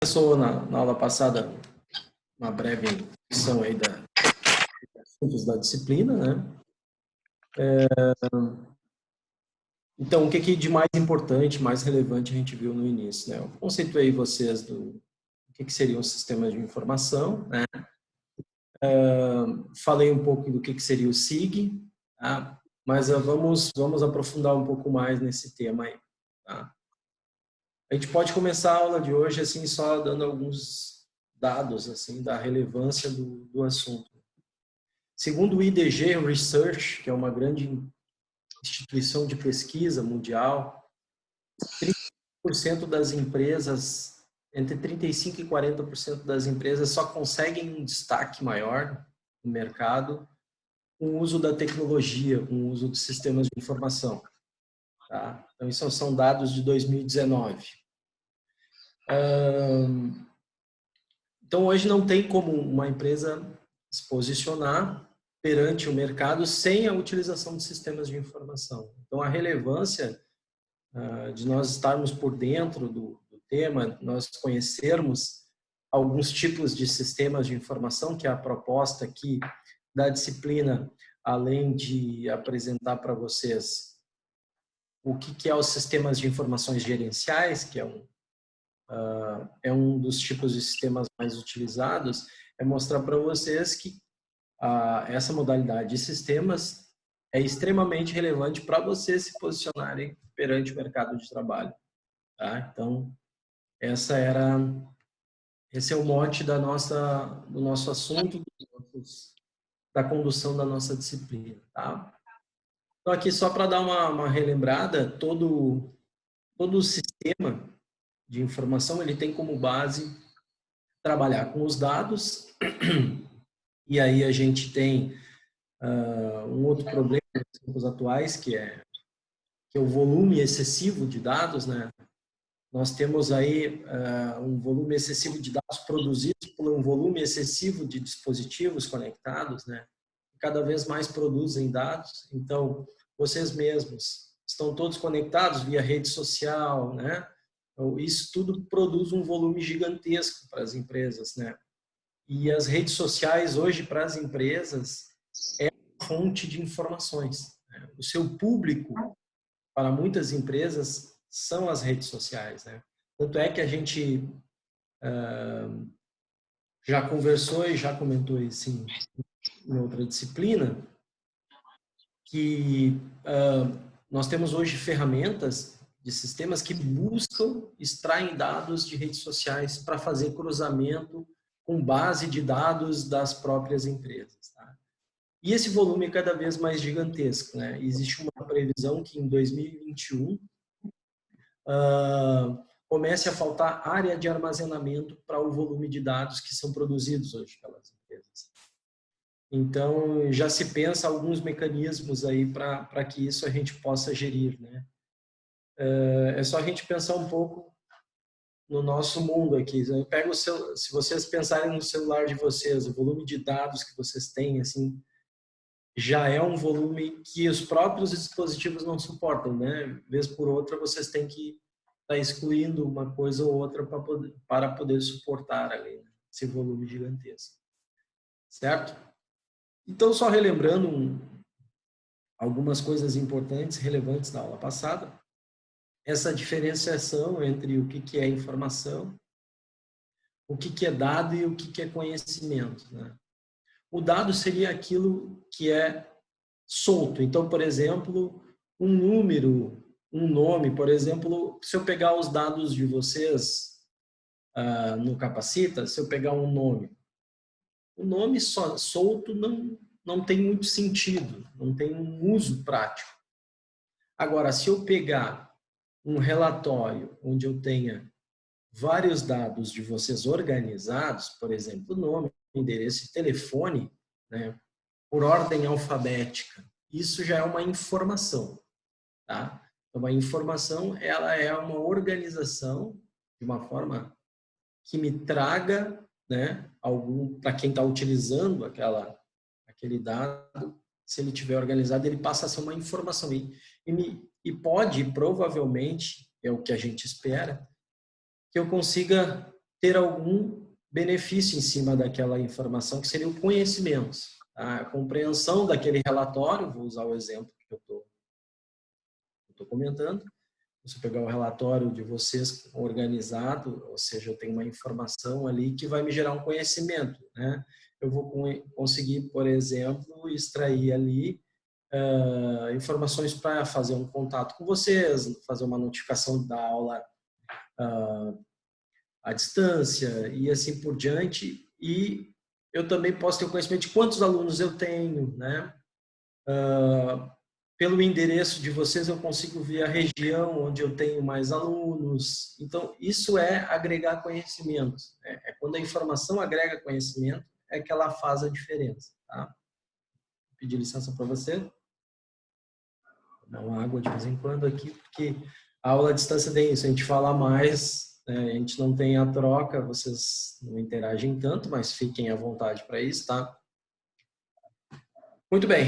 Começou na aula passada uma breve introdução aí dos assuntos da disciplina, né? Então, o que de mais importante, mais relevante a gente viu no início, né? Eu conceituei vocês do que seriam os sistemas de informação, né? Falei um pouco do que seria o SIG, tá? Mas vamos aprofundar um pouco mais nesse tema aí, tá? A gente pode começar a aula de hoje assim só dando alguns dados assim da relevância do assunto. Segundo o IDG Research, que é uma grande instituição de pesquisa mundial, 30% das empresas, entre 35% e 40% das empresas só conseguem um destaque maior no mercado com o uso da tecnologia, com o uso de sistemas de informação. Tá? Então, isso são dados de 2019. Então, hoje não tem como uma empresa se posicionar perante o mercado sem a utilização de sistemas de informação. Então, a relevância de nós estarmos por dentro do tema, nós conhecermos alguns tipos de sistemas de informação, que é a proposta aqui da disciplina, além de apresentar para vocês o que é os sistemas de informações gerenciais, que é um dos tipos de sistemas mais utilizados, é mostrar para vocês que essa modalidade de sistemas é extremamente relevante para vocês se posicionarem perante o mercado de trabalho. Tá? Então, esse é o mote do nosso assunto, da condução da nossa disciplina. Tá? Então, aqui só para dar uma relembrada, todo o sistema de informação ele tem como base trabalhar com os dados, e aí a gente tem um outro problema nos tempos atuais, que é o volume excessivo de dados, né? Nós temos aí um volume excessivo de dados produzidos por um volume excessivo de dispositivos conectados, né? Cada vez mais produzem dados. Então, vocês mesmos estão todos conectados via rede social, né? Então, isso tudo produz um volume gigantesco para as empresas, né? E as redes sociais hoje para as empresas é uma fonte de informações, né? O seu público para muitas empresas são as redes sociais, né? Tanto é que a gente já conversou e já comentou isso em outra disciplina, que nós temos hoje ferramentas de sistemas que buscam, extraem dados de redes sociais para fazer cruzamento com base de dados das próprias empresas. Tá? E esse volume é cada vez mais gigantesco, né? Existe uma previsão que em 2021 comece a faltar área de armazenamento para o volume de dados que são produzidos hoje pelas empresas. Então, já se pensa alguns mecanismos aí para que isso a gente possa gerir, né? É só a gente pensar um pouco no nosso mundo aqui. Eu pego se vocês pensarem no celular de vocês, o volume de dados que vocês têm, assim, já é um volume que os próprios dispositivos não suportam, né? Vez por outra, vocês têm que estar excluindo uma coisa ou outra para poder suportar ali, né? Esse volume gigantesco. Certo? Então, só relembrando algumas coisas importantes, relevantes da aula passada, essa diferenciação entre o que é informação, o que é dado e o que é conhecimento, né? O dado seria aquilo que é solto. Então, por exemplo, um número, um nome, por exemplo, se eu pegar os dados de vocês no Capacita, se eu pegar um nome, o nome só solto não tem muito sentido, não tem um uso prático. Agora, se eu pegar um relatório onde eu tenha vários dados de vocês organizados, por exemplo, nome, endereço e telefone, né, por ordem alfabética, isso já é uma informação, tá? Então, a informação, ela é uma organização de uma forma que me traga, né, para quem está utilizando aquele dado, se ele tiver organizado, ele passa a ser uma informação e pode, provavelmente, é o que a gente espera, que eu consiga ter algum benefício em cima daquela informação, que seria o conhecimento, tá? A compreensão daquele relatório. Vou usar o exemplo que eu estou comentando. Se eu pegar o relatório de vocês organizado, ou seja, eu tenho uma informação ali que vai me gerar um conhecimento, né? Eu vou conseguir, por exemplo, extrair ali informações para fazer um contato com vocês, fazer uma notificação da aula à distância e assim por diante. E eu também posso ter o conhecimento de quantos alunos eu tenho, né? Pelo endereço de vocês eu consigo ver a região onde eu tenho mais alunos. Então, isso é agregar conhecimento. É quando a informação agrega conhecimento, é que ela faz a diferença. Tá? Vou pedir licença para você. Vou dar uma água de vez em quando aqui, porque a aula à distância tem isso. A gente fala mais, né? A gente não tem a troca, vocês não interagem tanto, mas fiquem à vontade para isso, tá? Muito bem.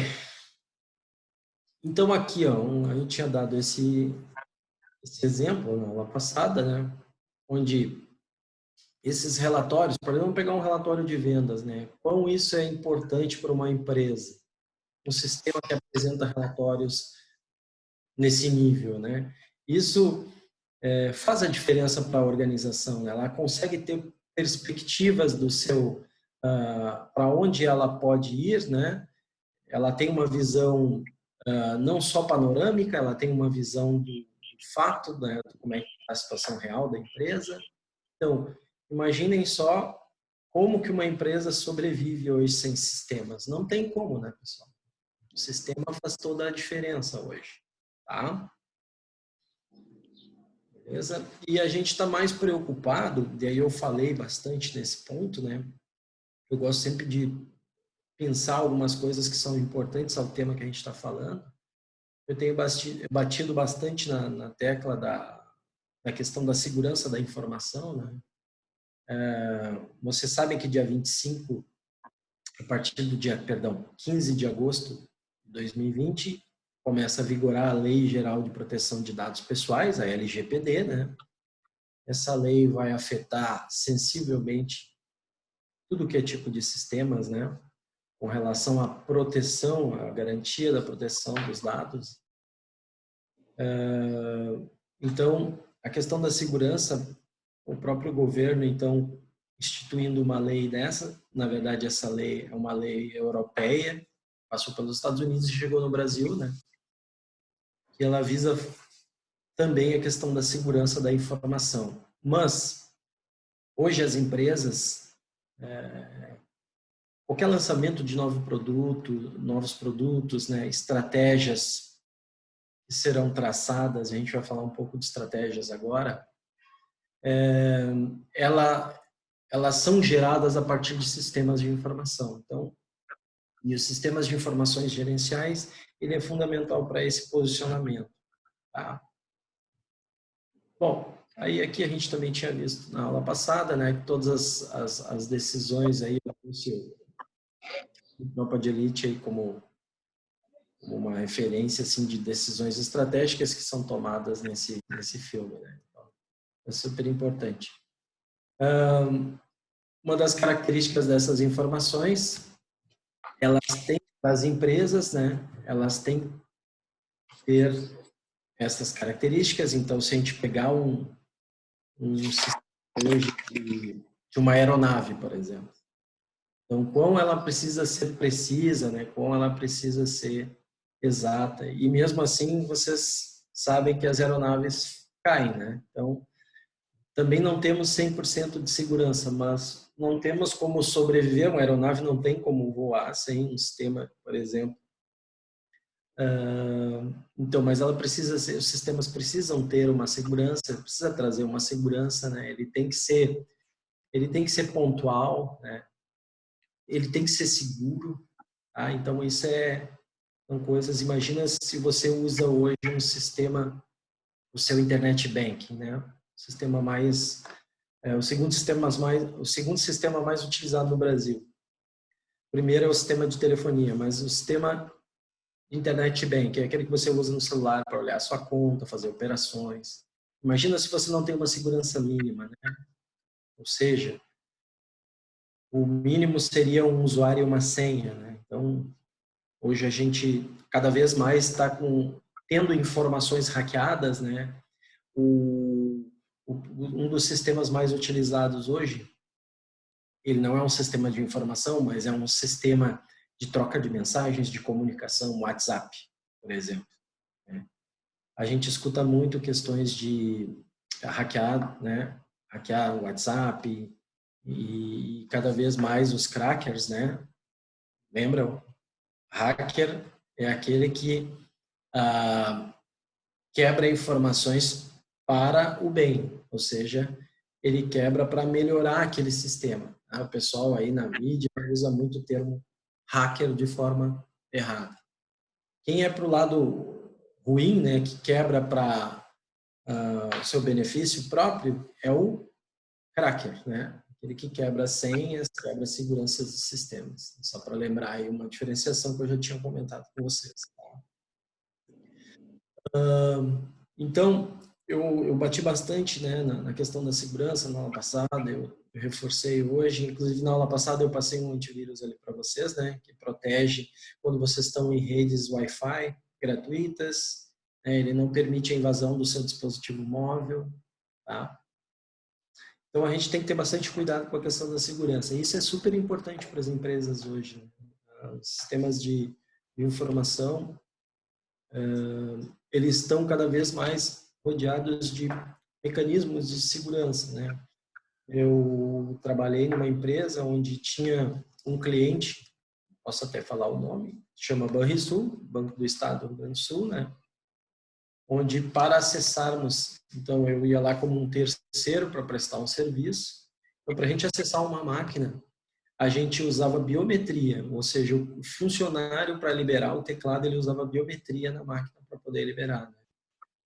Então, aqui, ó, a gente tinha dado esse exemplo na aula passada, né? Onde esses relatórios, por exemplo, vamos pegar um relatório de vendas, né? Quão isso é importante para uma empresa? Um sistema que apresenta relatórios nesse nível, né? Isso faz a diferença para a organização, né? Ela consegue ter perspectivas do seu para onde ela pode ir, né? Ela tem uma visão não só panorâmica, ela tem uma visão do fato, né? Como é que está a situação real da empresa. Então, imaginem só como que uma empresa sobrevive hoje sem sistemas. Não tem como, né, pessoal? O sistema faz toda a diferença hoje, tá? Beleza? E a gente está mais preocupado, e aí eu falei bastante nesse ponto, né? Eu gosto sempre de pensar algumas coisas que são importantes ao tema que a gente está falando. Eu tenho batido bastante na tecla da questão da segurança da informação, né? Vocês sabem que dia 25, a partir do dia, 15 de agosto de 2020, começa a vigorar a Lei Geral de Proteção de Dados Pessoais, a LGPD, né? Essa lei vai afetar sensivelmente tudo que é tipo de sistemas, né? Com relação à proteção, à garantia da proteção dos dados. Então, a questão da segurança, o próprio governo, então, instituindo uma lei dessa, na verdade, essa lei é uma lei europeia, passou pelos Estados Unidos e chegou no Brasil, né? Que ela visa também a questão da segurança da informação. Mas, hoje as empresas, qualquer lançamento de novo produto, novos produtos, né, estratégias que serão traçadas, a gente vai falar um pouco de estratégias agora, elas são geradas a partir de sistemas de informação. Então, e os sistemas de informações gerenciais, ele é fundamental para esse posicionamento. Tá? Bom, aí aqui a gente também tinha visto na aula passada, né, que todas as decisões aí, Tropa de Elite aí como uma referência assim de decisões estratégicas que são tomadas nesse filme, né? Então, é super importante. Uma das características dessas informações, elas têm, as empresas, né? Elas têm que ter essas características. Então, se a gente pegar um sistema hoje de uma aeronave, por exemplo, então, quão ela precisa ser precisa, né? Quão ela precisa ser exata. E mesmo assim, vocês sabem que as aeronaves caem, né? Então, também não temos 100% de segurança, mas não temos como sobreviver. Uma aeronave não tem como voar sem um sistema, por exemplo. Então, mas ela precisa ser, os sistemas precisam ter uma segurança, precisa trazer uma segurança, né? Ele tem que ser pontual, né? Ele tem que ser seguro, tá? Então, isso são coisas. Imagina se você usa hoje um sistema, o seu internet banking, né? O segundo sistema mais utilizado no Brasil. O primeiro é o sistema de telefonia, mas o sistema de internet banking é aquele que você usa no celular para olhar a sua conta, fazer operações. Imagina se você não tem uma segurança mínima, né? ou seja, o mínimo seria um usuário e uma senha, né? Então, hoje a gente cada vez mais está tendo informações hackeadas, né? Um dos sistemas mais utilizados hoje, ele não é um sistema de informação, mas é um sistema de troca de mensagens, de comunicação, WhatsApp, por exemplo, né? A gente escuta muito questões de hackear, né? Hackear o WhatsApp e cada vez mais os crackers, né? Lembram? Hacker é aquele que quebra informações para o bem, ou seja, ele quebra para melhorar aquele sistema. O pessoal aí na mídia usa muito o termo hacker de forma errada. Quem é para o lado ruim, né, que quebra para o seu benefício próprio, é o cracker, né? Aquele que quebra senhas, quebra a segurança dos sistemas. Só para lembrar aí uma diferenciação que eu já tinha comentado com vocês. Então, eu bati bastante, né, na questão da segurança na aula passada, eu reforcei hoje, inclusive na aula passada eu passei um antivírus ali para vocês, né, que protege quando vocês estão em redes Wi-Fi gratuitas, né, ele não permite a invasão do seu dispositivo móvel, tá? Então, a gente tem que ter bastante cuidado com a questão da segurança. E isso é super importante para as empresas hoje, né? Os sistemas de informação, eles estão cada vez mais rodeados de mecanismos de segurança, né? Eu trabalhei numa empresa onde tinha um cliente, posso até falar o nome, chama Banrisul, Banco do Estado do Rio Grande do Sul, né? Onde para acessarmos, então eu ia lá como um terceiro para prestar um serviço. Então, para a gente acessar uma máquina, a gente usava biometria, ou seja, o funcionário para liberar o teclado, ele usava biometria na máquina para poder liberar, né?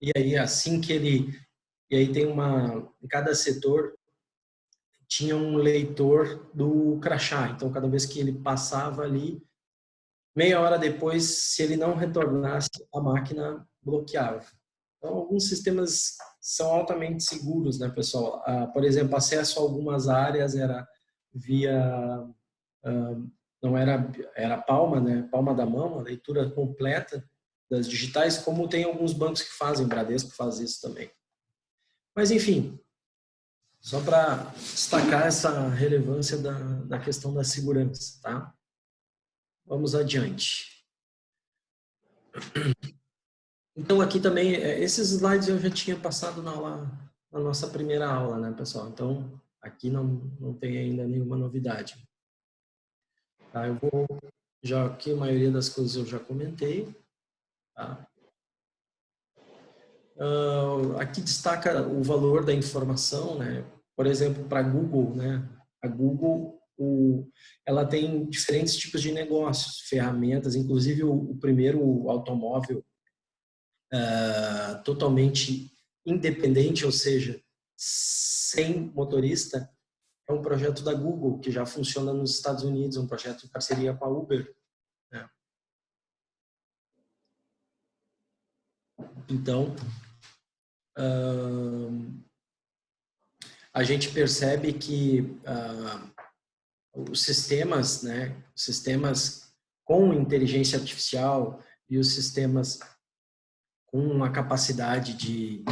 E aí, assim que e aí tem em cada setor tinha um leitor do crachá, então cada vez que ele passava ali, meia hora depois, se ele não retornasse, a máquina bloqueava. Então, alguns sistemas são altamente seguros, né, pessoal? Por exemplo, acesso a algumas áreas era via, não era palma, né, palma da mão, a leitura completa das digitais, como tem alguns bancos que fazem, o Bradesco faz isso também. Mas, enfim, só para destacar essa relevância da questão da segurança, tá? Vamos adiante. Então, aqui também, esses slides eu já tinha passado na nossa primeira aula, né, pessoal? Então, aqui não tem ainda nenhuma novidade. Tá? Eu vou, já aqui a maioria das coisas eu já comentei, tá? Aqui destaca o valor da informação, né? Por exemplo, para a Google, né? A Google, ela tem diferentes tipos de negócios, ferramentas, inclusive o primeiro automóvel totalmente independente, ou seja, sem motorista, é um projeto da Google, que já funciona nos Estados Unidos, um projeto de parceria com a Uber, né? Então, a gente percebe que os sistemas, né, sistemas com inteligência artificial e os sistemas com uma capacidade de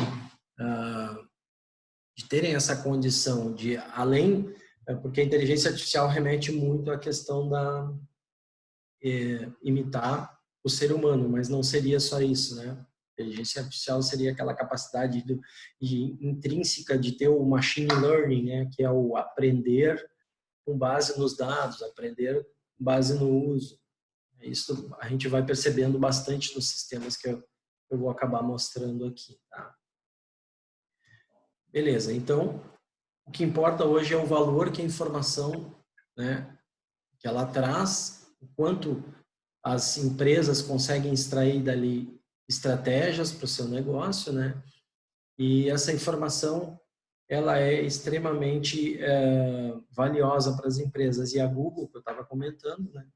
terem essa condição de, além, porque a inteligência artificial remete muito à questão da imitar o ser humano, mas não seria só isso, né? A inteligência artificial seria aquela capacidade intrínseca de ter o machine learning, né, que é o aprender com base nos dados, aprender com base no uso. Isso a gente vai percebendo bastante nos sistemas que eu vou acabar mostrando aqui, tá? Beleza, então, o que importa hoje é o valor que a informação, né, que ela traz, o quanto as empresas conseguem extrair dali estratégias para o seu negócio, né? E essa informação, ela é extremamente valiosa para as empresas. E a Google, que eu estava comentando, né?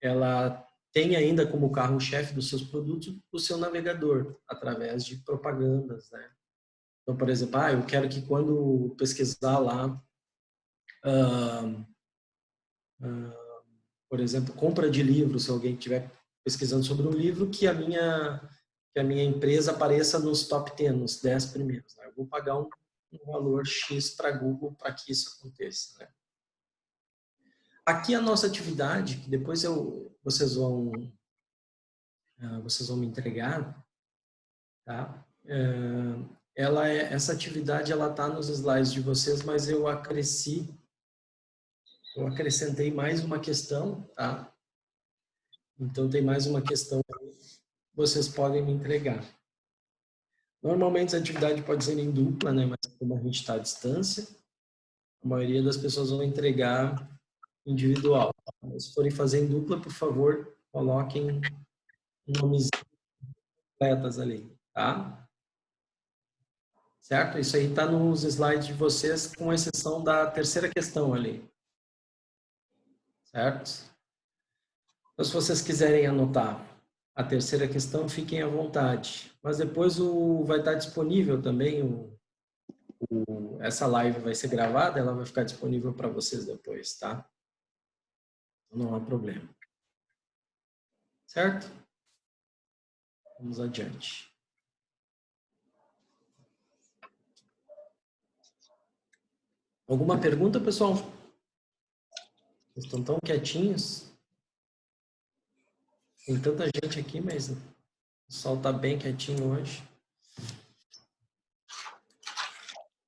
Ela tem ainda como carro-chefe dos seus produtos o seu navegador, através de propagandas, né? Então, por exemplo, eu quero que quando pesquisar lá Por exemplo, compra de livros, se alguém estiver pesquisando sobre um livro, que a minha empresa apareça nos top 10, nos 10 primeiros. Né? Eu vou pagar um valor X para Google para que isso aconteça. Né? Aqui a nossa atividade, que depois vocês vão me entregar, tá? Essa atividade ela está nos slides de vocês, mas eu acrescentei mais uma questão, tá? Então tem mais uma questão que vocês podem me entregar. Normalmente a atividade pode ser em dupla, né? Mas como a gente está à distância, a maioria das pessoas vão entregar individual. Se forem fazer em dupla, por favor, coloquem nomes completas ali, tá? Certo? Isso aí está nos slides de vocês, com exceção da terceira questão ali. Certo? Então, se vocês quiserem anotar a terceira questão, fiquem à vontade. Mas depois vai estar disponível também, essa live vai ser gravada, ela vai ficar disponível para vocês depois, tá? Não há problema. Certo? Vamos adiante. Alguma pergunta, pessoal? Vocês estão tão quietinhos? Tem tanta gente aqui, mas o pessoal está bem quietinho hoje.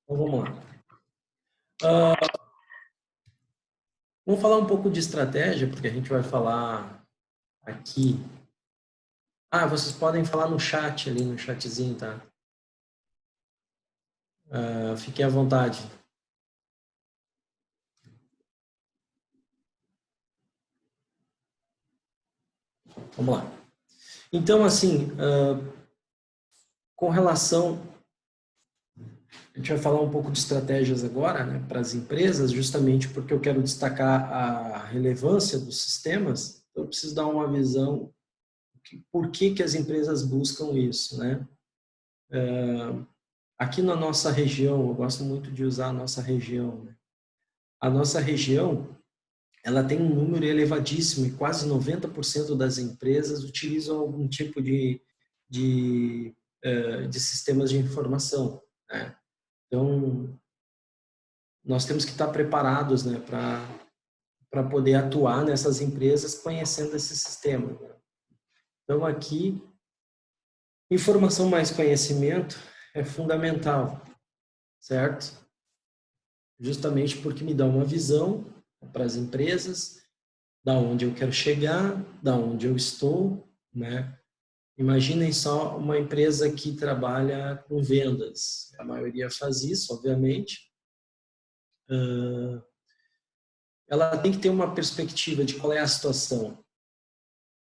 Então, vamos lá. Vamos falar um pouco de estratégia, porque a gente vai falar aqui. Vocês podem falar no chat ali, no chatzinho, tá? Fiquem à vontade. Vamos lá. Então, assim, com relação... A gente vai falar um pouco de estratégias agora, né, para as empresas, justamente porque eu quero destacar a relevância dos sistemas. Então, eu preciso dar uma visão por que as empresas buscam isso, né? Aqui na nossa região, eu gosto muito de usar a nossa região, né? A nossa região, ela tem um número elevadíssimo e quase 90% das empresas utilizam algum tipo de sistemas de informação, né? Então, nós temos que estar preparados, né, para poder atuar nessas empresas conhecendo esse sistema. Né? Então, aqui, informação mais conhecimento é fundamental, certo? Justamente porque me dá uma visão para as empresas, da onde eu quero chegar, da onde eu estou, né? Imaginem só uma empresa que trabalha com vendas. A maioria faz isso, obviamente. Ela tem que ter uma perspectiva de qual é a situação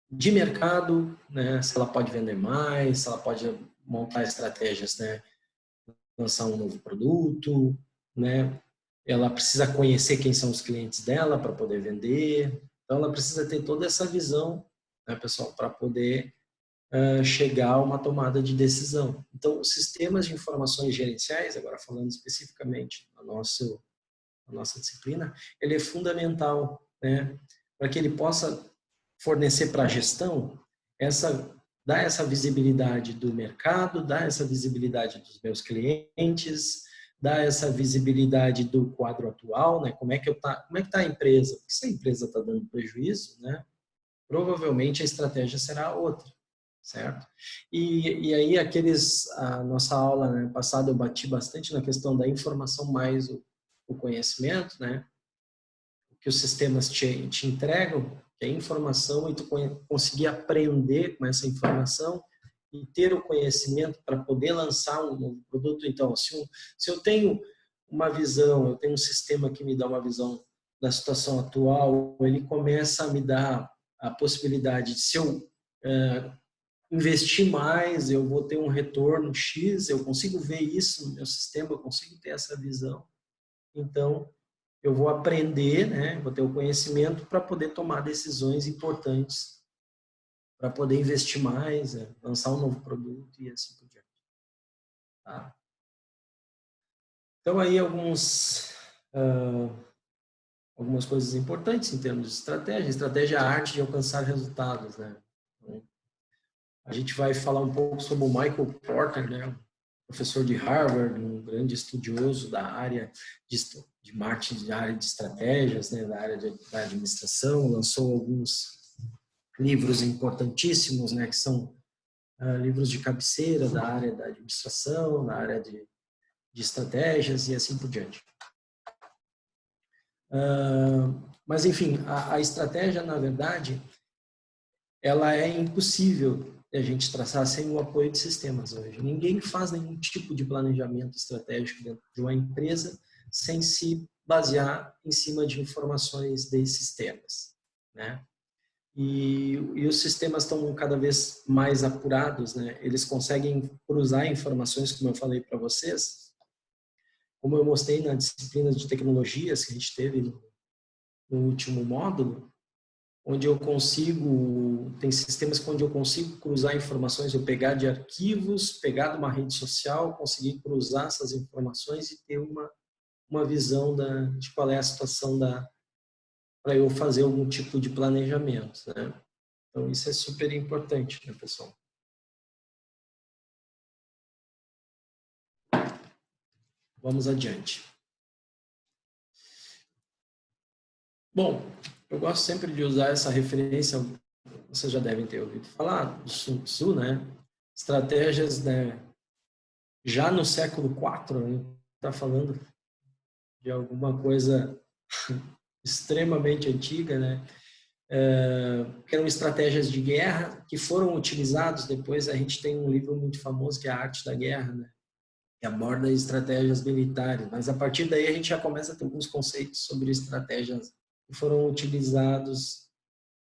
de mercado, né? Se ela pode vender mais, se ela pode montar estratégias, né? Lançar um novo produto, né? Ela precisa conhecer quem são os clientes dela para poder vender. Então, ela precisa ter toda essa visão, né, pessoal, para poder chegar a uma tomada de decisão. Então, os sistemas de informações gerenciais, agora falando especificamente na nossa disciplina, ele é fundamental, né, para que ele possa fornecer para a gestão dar essa visibilidade do mercado, dar essa visibilidade dos meus clientes, dar essa visibilidade do quadro atual, né? Como é que tá a empresa? Porque se a empresa está dando prejuízo, né? Provavelmente a estratégia será outra, certo? E aí a nossa aula, né, passada eu bati bastante na questão da informação mais o conhecimento, né? Que os sistemas te entregam, que é informação, e tu conseguir aprender com essa informação e ter o conhecimento para poder lançar um novo produto. Então, se eu tenho uma visão, eu tenho um sistema que me dá uma visão da situação atual, ele começa a me dar a possibilidade de, se eu investir mais, eu vou ter um retorno X, eu consigo ver isso no meu sistema, eu consigo ter essa visão. Então, eu vou aprender, né? Vou ter o conhecimento para poder tomar decisões importantes, para poder investir mais, lançar um novo produto e assim por diante. Tá? Então, aí alguns algumas coisas importantes em termos de estratégia. Estratégia é a arte de alcançar resultados, né? A gente vai falar um pouco sobre o Michael Porter, né? Professor de Harvard, um grande estudioso da área de marketing, da área de estratégias, né? Da área da administração, lançou alguns livros importantíssimos, né? Que são livros de cabeceira da área da administração, da área de estratégias e assim por diante. Mas, enfim, a estratégia, na verdade, ela é impossível a gente traçar sem o apoio de sistemas hoje. Ninguém faz nenhum tipo de planejamento estratégico dentro de uma empresa sem se basear em cima de informações de sistemas, né? E os sistemas estão cada vez mais apurados, né? Eles conseguem cruzar informações, como eu falei para vocês, como eu mostrei na disciplina de tecnologias que a gente teve no último módulo, onde eu consigo, tem sistemas onde eu consigo cruzar informações, eu pegar de arquivos, pegar de uma rede social, conseguir cruzar essas informações e ter uma visão de qual é a situação para eu fazer algum tipo de planejamento, né? Então, isso é super importante, né, pessoal? Vamos adiante. Bom, eu gosto sempre de usar essa referência, vocês já devem ter ouvido falar, do Sun Tzu, né? Estratégias, né? Já no século IV, está falando de alguma coisa extremamente antiga, né? Eram estratégias de guerra que foram utilizados depois. A gente tem um livro muito famoso que é A Arte da Guerra, né? Que aborda estratégias militares, mas a partir daí a gente já começa a ter alguns conceitos sobre estratégias que foram utilizados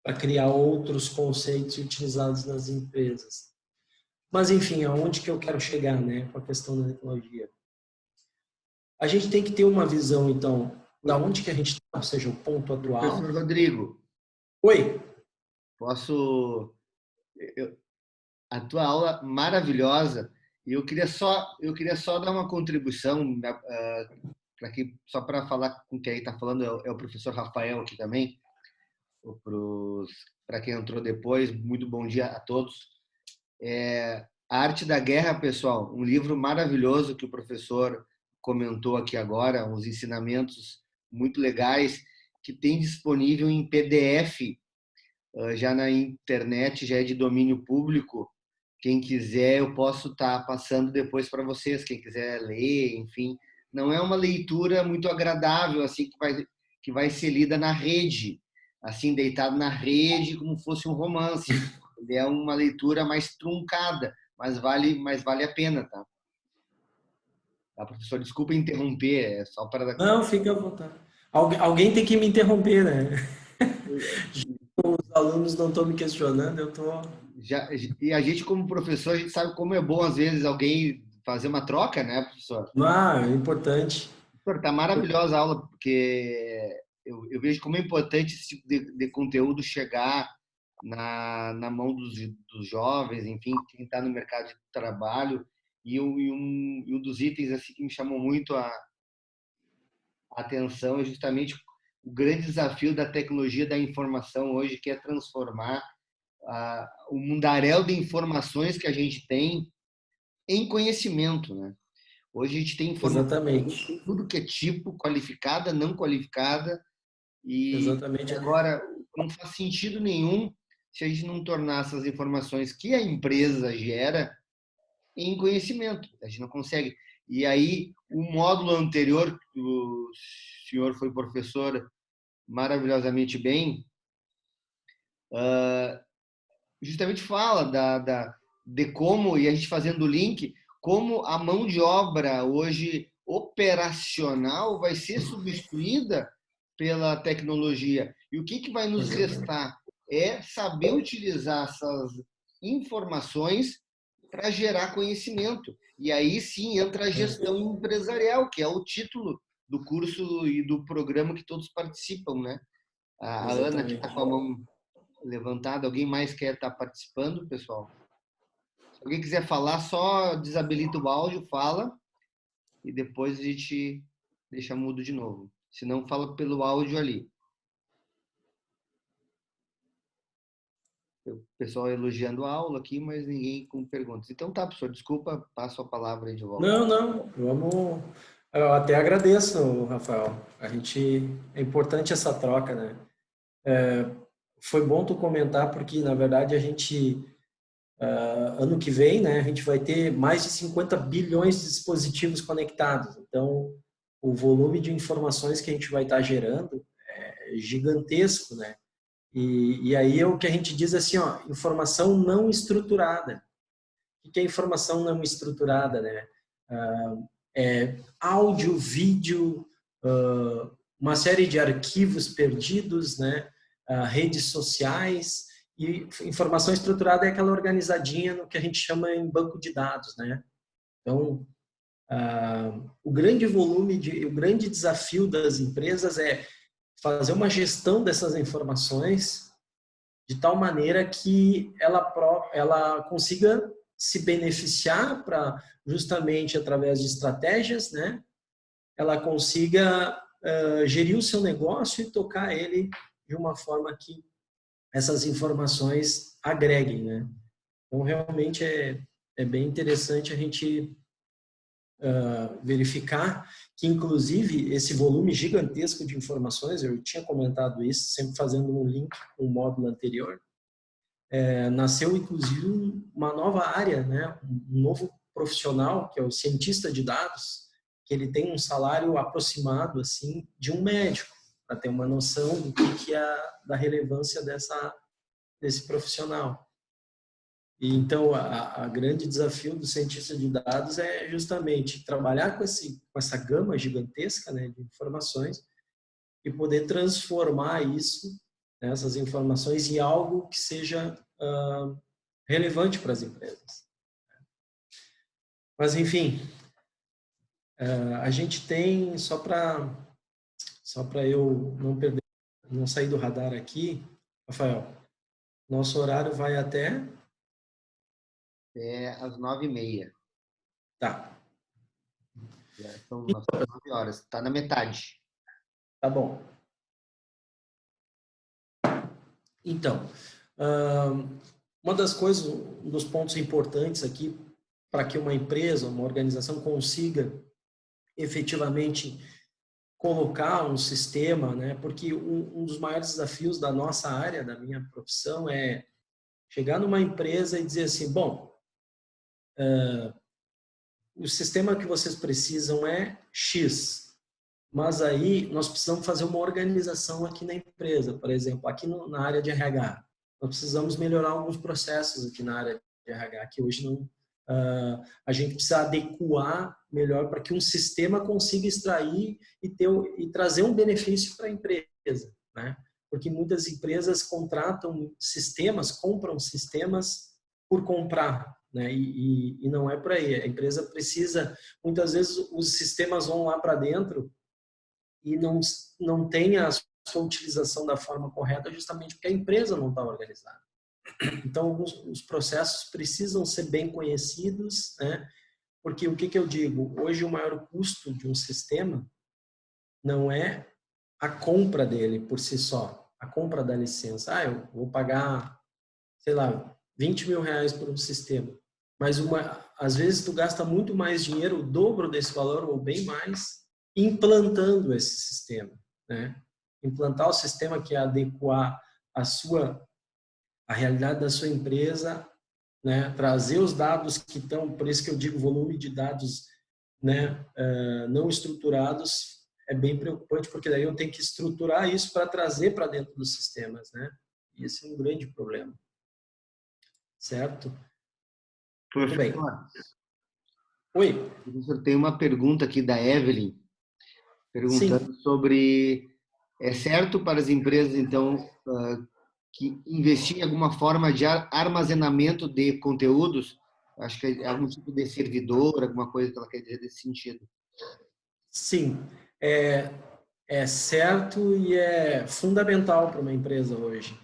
para criar outros conceitos utilizados nas empresas. Mas, enfim, aonde que eu quero chegar, né, com a questão da tecnologia? A gente tem que ter uma visão, então, da onde que a gente está, ou seja, o ponto atual. Professor Rodrigo, Oi? posso... A tua aula maravilhosa, e eu queria só dar uma contribuição para que só para falar com quem está falando é o professor Rafael aqui também, para quem entrou depois, muito bom dia a todos. A Arte da Guerra, pessoal, um livro maravilhoso que o professor comentou aqui agora, uns ensinamentos muito legais que tem disponível em PDF já na internet, já é de domínio público. Quem quiser, eu posso estar passando depois para vocês, quem quiser ler, enfim. Não é uma leitura muito agradável, assim, que vai ser lida na rede, assim, deitado na rede, como fosse um romance. Ele é uma leitura mais truncada, mas vale a pena, tá? Tá, professor? Desculpa interromper, é só para... Não, fica à vontade. Alguém tem que me interromper, né? Os alunos não estão me questionando, eu estou... E a gente, como professor, a gente sabe como é bom, às vezes, alguém fazer uma troca, né, professor? Ah, é importante. Professor, tá maravilhosa a aula, porque eu vejo como é importante esse tipo de conteúdo chegar na mão dos jovens, enfim, quem está no mercado de trabalho. E um dos itens assim, que me chamou muito a atenção é justamente o grande desafio da tecnologia da informação hoje, que é transformar o mundaréu de informações que a gente tem em conhecimento, né? Hoje a gente tem informação Exatamente. de tudo que é tipo, qualificada, não qualificada, e Exatamente. agora não faz sentido nenhum se a gente não tornar essas informações que a empresa gera em conhecimento. A gente não consegue. E aí, o módulo anterior, que o senhor foi professor maravilhosamente bem, justamente fala de como, e a gente fazendo o link, como a mão de obra hoje operacional vai ser substituída pela tecnologia. E o que vai nos Exatamente. restar é saber utilizar essas informações para gerar conhecimento. E aí sim entra a gestão empresarial, que é o título do curso e do programa que todos participam, né? A Ana, que Exatamente. está com a mão levantada, alguém mais quer estar participando, pessoal? Se alguém quiser falar, só desabilita o áudio, fala, e depois a gente deixa mudo de novo. Se não, fala pelo áudio ali. O pessoal elogiando a aula aqui, mas ninguém com perguntas. Então tá, professor, desculpa, passo a palavra aí de volta. Não, não, vamos. Eu até agradeço, Rafael. É importante essa troca, né? Foi bom tu comentar porque, na verdade, ano que vem, né, a gente vai ter mais de 50 bilhões de dispositivos conectados. Então, o volume de informações que a gente vai estar gerando é gigantesco, né? E aí é o que a gente diz assim, ó, informação não estruturada. O que é informação não estruturada, né? É áudio, vídeo, uma série de arquivos perdidos, né? Redes sociais, e informação estruturada é aquela organizadinha no que a gente chama em banco de dados, né? Então, o grande desafio das empresas é fazer uma gestão dessas informações de tal maneira que ela consiga se beneficiar para justamente através de estratégias, né? Ela consiga gerir o seu negócio e tocar ele de uma forma que essas informações agreguem, né? Então, realmente é bem interessante a gente verificar que, inclusive, esse volume gigantesco de informações, eu tinha comentado isso, sempre fazendo um link com o módulo anterior, nasceu, inclusive, uma nova área, né? Um novo profissional, que é o cientista de dados, que ele tem um salário aproximado assim de um médico, para ter uma noção do que é da relevância desse profissional. E então, a grande desafio do cientista de dados é justamente trabalhar com essa gama gigantesca, né, de informações e poder transformar isso, né, essas informações, em algo que seja relevante para as empresas. Mas, enfim, a gente tem, só para eu não sair do radar aqui, Rafael, nosso horário vai até... Às 9h30. Tá. Já são 9 horas. Está na metade. Tá bom. Então, uma das coisas, um dos pontos importantes aqui para que uma empresa, uma organização consiga efetivamente colocar um sistema, né? Porque um dos maiores desafios da nossa área, da minha profissão, é chegar numa empresa e dizer assim, bom, o sistema que vocês precisam é X, mas aí nós precisamos fazer uma organização aqui na empresa, por exemplo, aqui na área de RH. Nós precisamos melhorar alguns processos aqui na área de RH, que hoje não... a gente precisa adequar melhor para que um sistema consiga extrair e trazer um benefício para a empresa, né? Porque muitas empresas contratam sistemas, compram sistemas por comprar, né? E não é por aí. A empresa precisa, muitas vezes os sistemas vão lá para dentro e não tem a sua utilização da forma correta, justamente porque a empresa não está organizada. Então, os processos precisam ser bem conhecidos, né? Porque o que eu digo? Hoje, o maior custo de um sistema não é a compra dele por si só, a compra da licença. Eu vou pagar, sei lá, 20 mil reais por um sistema. Mas às vezes tu gasta muito mais dinheiro, o dobro desse valor ou bem mais, implantando esse sistema, né? Implantar o sistema que é adequar a realidade da sua empresa, né? Trazer os dados que estão, por isso que eu digo volume de dados, né, não estruturados é bem preocupante, porque daí eu tenho que estruturar isso para trazer para dentro dos sistemas, né? E esse é um grande problema. Certo? Muito bem. Oi. Professor, tem uma pergunta aqui da Evelyn, perguntando sobre, é certo para as empresas, então, que investir em alguma forma de armazenamento de conteúdos? Acho que é algum tipo de servidor, alguma coisa que ela quer dizer nesse sentido. Sim, é certo e é fundamental para uma empresa hoje.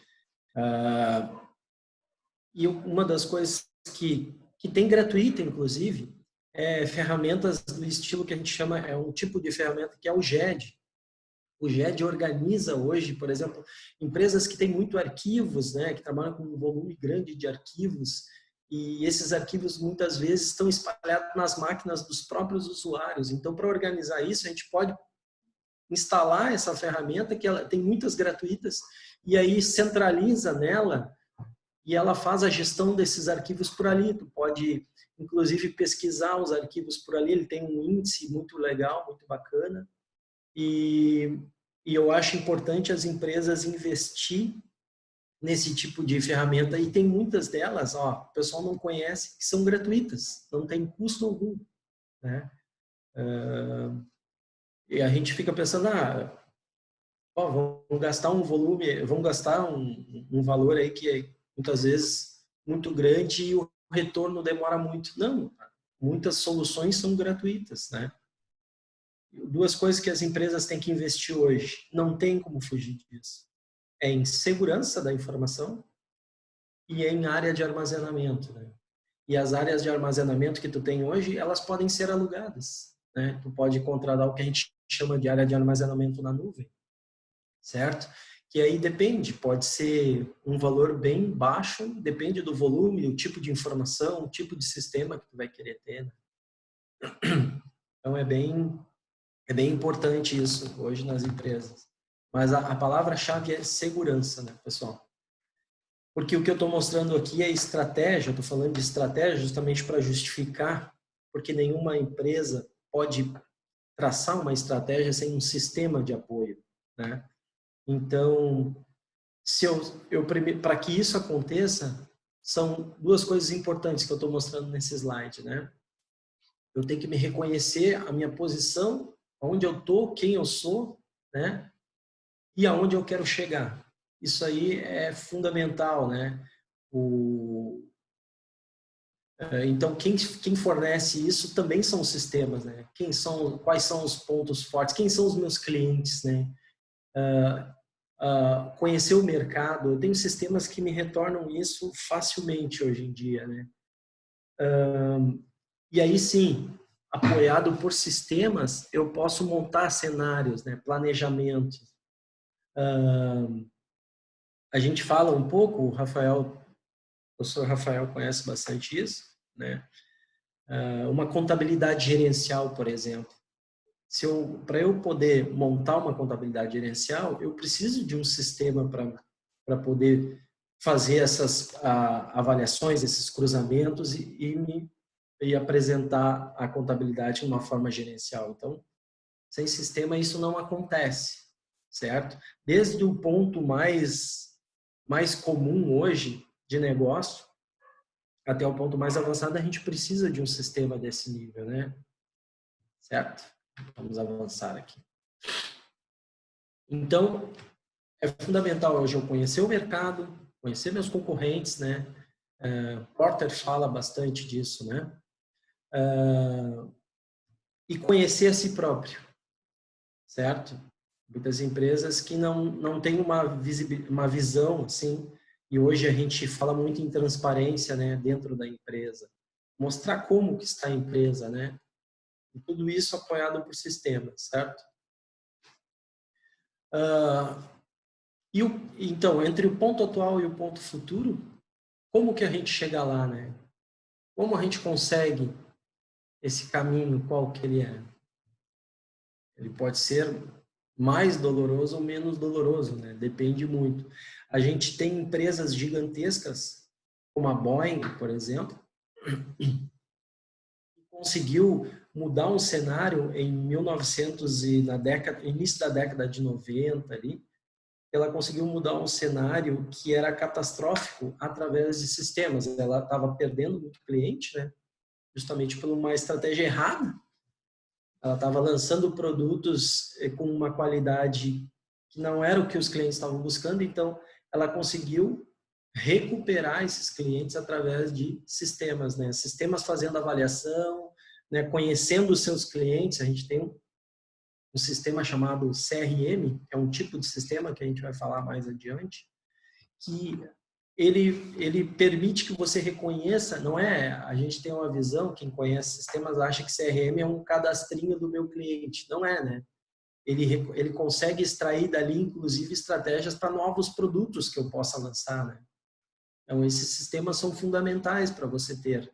E uma das coisas que tem gratuita, inclusive, é ferramentas do estilo que a gente chama, é um tipo de ferramenta que é o GED, O GED organiza hoje, por exemplo, empresas que têm muito arquivos, né, que trabalham com um volume grande de arquivos, e esses arquivos muitas vezes estão espalhados nas máquinas dos próprios usuários. Então, para organizar isso, a gente pode instalar essa ferramenta, que ela tem muitas gratuitas, e aí centraliza nela e ela faz a gestão desses arquivos por ali. Tu pode, inclusive, pesquisar os arquivos por ali. Ele tem um índice muito legal, muito bacana. E eu acho importante as empresas investir nesse tipo de ferramenta. E tem muitas delas, ó, o pessoal não conhece, que são gratuitas. Não tem custo algum, né? E a gente fica pensando, ó, vamos gastar um volume, vamos gastar um valor aí que é muitas vezes muito grande e o retorno demora muito. Não, muitas soluções são gratuitas, né? Duas coisas que as empresas têm que investir hoje, não tem como fugir disso. É em segurança da informação e em área de armazenamento, né? E as áreas de armazenamento que tu tem hoje, elas podem ser alugadas, né? Tu pode contratar o que a gente chama de área de armazenamento na nuvem, certo? Que aí depende, pode ser um valor bem baixo, depende do volume, o tipo de informação, o tipo de sistema que tu vai querer ter, né? Então é bem importante isso hoje nas empresas. Mas a palavra-chave é segurança, né, pessoal? Porque o que eu estou mostrando aqui é estratégia, estou falando de estratégia justamente para justificar, porque nenhuma empresa pode traçar uma estratégia sem um sistema de apoio, né? Então, para que isso aconteça, são duas coisas importantes que eu estou mostrando nesse slide, né? Eu tenho que me reconhecer a minha posição, onde eu estou, quem eu sou, né? E aonde eu quero chegar. Isso aí é fundamental, né? Então, quem fornece isso também são os sistemas, né? Quais são os pontos fortes? Quem são os meus clientes, né? Conhecer o mercado. Eu tenho sistemas que me retornam isso facilmente hoje em dia, né? E aí sim, apoiado por sistemas, eu posso montar cenários, né? Planejamento. A gente fala um pouco, o professor Rafael conhece bastante isso, né? Uma contabilidade gerencial, por exemplo. Para eu poder montar uma contabilidade gerencial, eu preciso de um sistema para poder fazer essas avaliações, esses cruzamentos e apresentar a contabilidade de uma forma gerencial. Então, sem sistema isso não acontece, certo? Desde o ponto mais comum hoje de negócio até o ponto mais avançado, a gente precisa de um sistema desse nível, né? Certo? Vamos avançar aqui. Então, é fundamental hoje eu conhecer o mercado, conhecer meus concorrentes, né? Porter fala bastante disso, né? E conhecer a si próprio, certo? Muitas empresas que não têm uma visão, assim, e hoje a gente fala muito em transparência, né, dentro da empresa. Mostrar como que está a empresa, né? E tudo isso apoiado por sistemas, certo? Então, entre o ponto atual e o ponto futuro, como que a gente chega lá, né? Como a gente consegue esse caminho, qual que ele é? Ele pode ser mais doloroso ou menos doloroso, né? Depende muito. A gente tem empresas gigantescas, como a Boeing, por exemplo, que conseguiu mudar um cenário em 1900 e início da década de 90 ali. Ela conseguiu mudar um cenário que era catastrófico através de sistemas. Ela estava perdendo muito cliente, né? Justamente por uma estratégia errada. Ela estava lançando produtos com uma qualidade que não era o que os clientes estavam buscando, então ela conseguiu recuperar esses clientes através de sistemas, né? Sistemas fazendo avaliação, né? Conhecendo os seus clientes. A gente tem um sistema chamado CRM, que é um tipo de sistema que a gente vai falar mais adiante, que ele permite que você reconheça, não é? A gente tem uma visão, quem conhece sistemas acha que CRM é um cadastrinho do meu cliente. Não é, né? ele consegue extrair dali, inclusive, estratégias para novos produtos que eu possa lançar, né? Então, esses sistemas são fundamentais para você ter.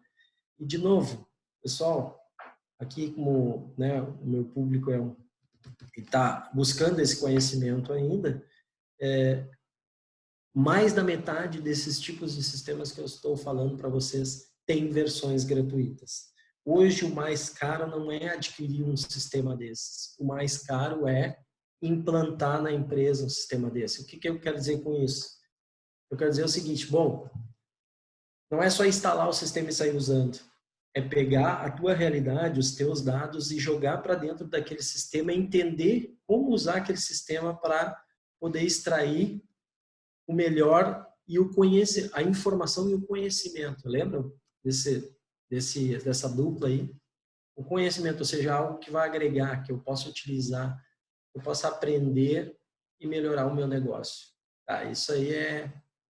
E, de novo, pessoal, aqui como, né, o meu público está buscando esse conhecimento ainda, mais da metade desses tipos de sistemas que eu estou falando para vocês tem versões gratuitas. Hoje, o mais caro não é adquirir um sistema desses. O mais caro é implantar na empresa um sistema desse. O que eu quero dizer com isso? Eu quero dizer o seguinte, bom, não é só instalar o sistema e sair usando. É pegar a tua realidade, os teus dados e jogar para dentro daquele sistema e entender como usar aquele sistema para poder extrair o melhor e a informação e o conhecimento. Lembram dessa dupla aí? O conhecimento, ou seja, algo que vai agregar, que eu possa utilizar, eu possa aprender e melhorar o meu negócio. Tá? Isso aí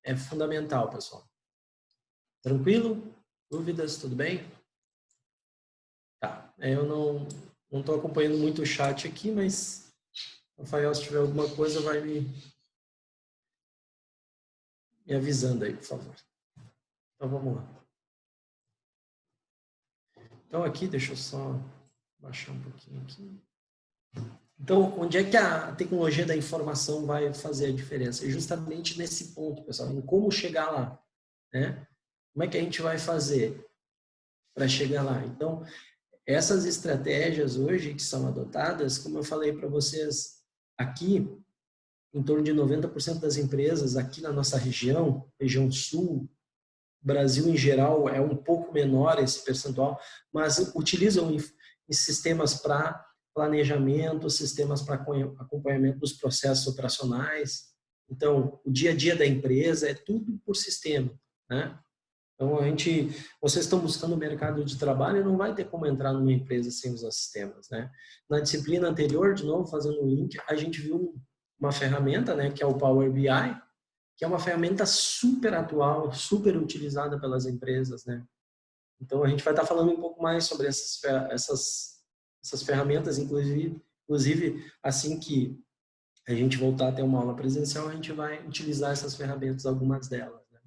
é fundamental, pessoal. Tranquilo? Dúvidas? Tudo bem? Tá. Eu não estou acompanhando muito o chat aqui, mas Rafael, se tiver alguma coisa, vai me avisando aí, por favor. Então, vamos lá. Então, aqui, deixa eu só baixar um pouquinho aqui. Então, onde é que a tecnologia da informação vai fazer a diferença? É justamente nesse ponto, pessoal, em como chegar lá, né? Como é que a gente vai fazer para chegar lá? Então, essas estratégias hoje que são adotadas, como eu falei para vocês aqui, em torno de 90% das empresas aqui na nossa região sul, Brasil em geral é um pouco menor esse percentual, mas utilizam em sistemas para planejamento, sistemas para acompanhamento dos processos operacionais. Então, o dia a dia da empresa é tudo por sistema, né? Então, vocês estão buscando o mercado de trabalho e não vai ter como entrar numa empresa sem usar sistemas, né? Na disciplina anterior, de novo, fazendo o link, a gente viu uma ferramenta, né, que é o Power BI, que é uma ferramenta super atual, super utilizada pelas empresas, né? Então, a gente vai estar falando um pouco mais sobre essas ferramentas, inclusive, assim que a gente voltar a ter uma aula presencial, a gente vai utilizar essas ferramentas, algumas delas, né?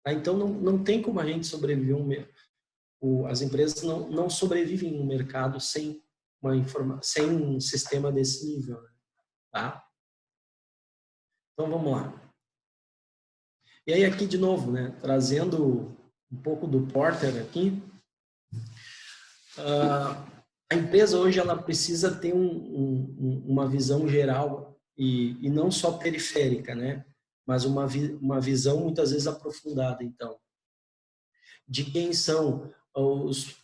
Então, não tem como a gente sobreviver, as empresas não sobrevivem no mercado sem sem um sistema desse nível, né? Tá? Então, vamos lá. E aí aqui de novo, né, trazendo um pouco do Porter aqui, a empresa hoje ela precisa ter uma visão geral e não só periférica, né, mas uma visão muitas vezes aprofundada, então, de quem são os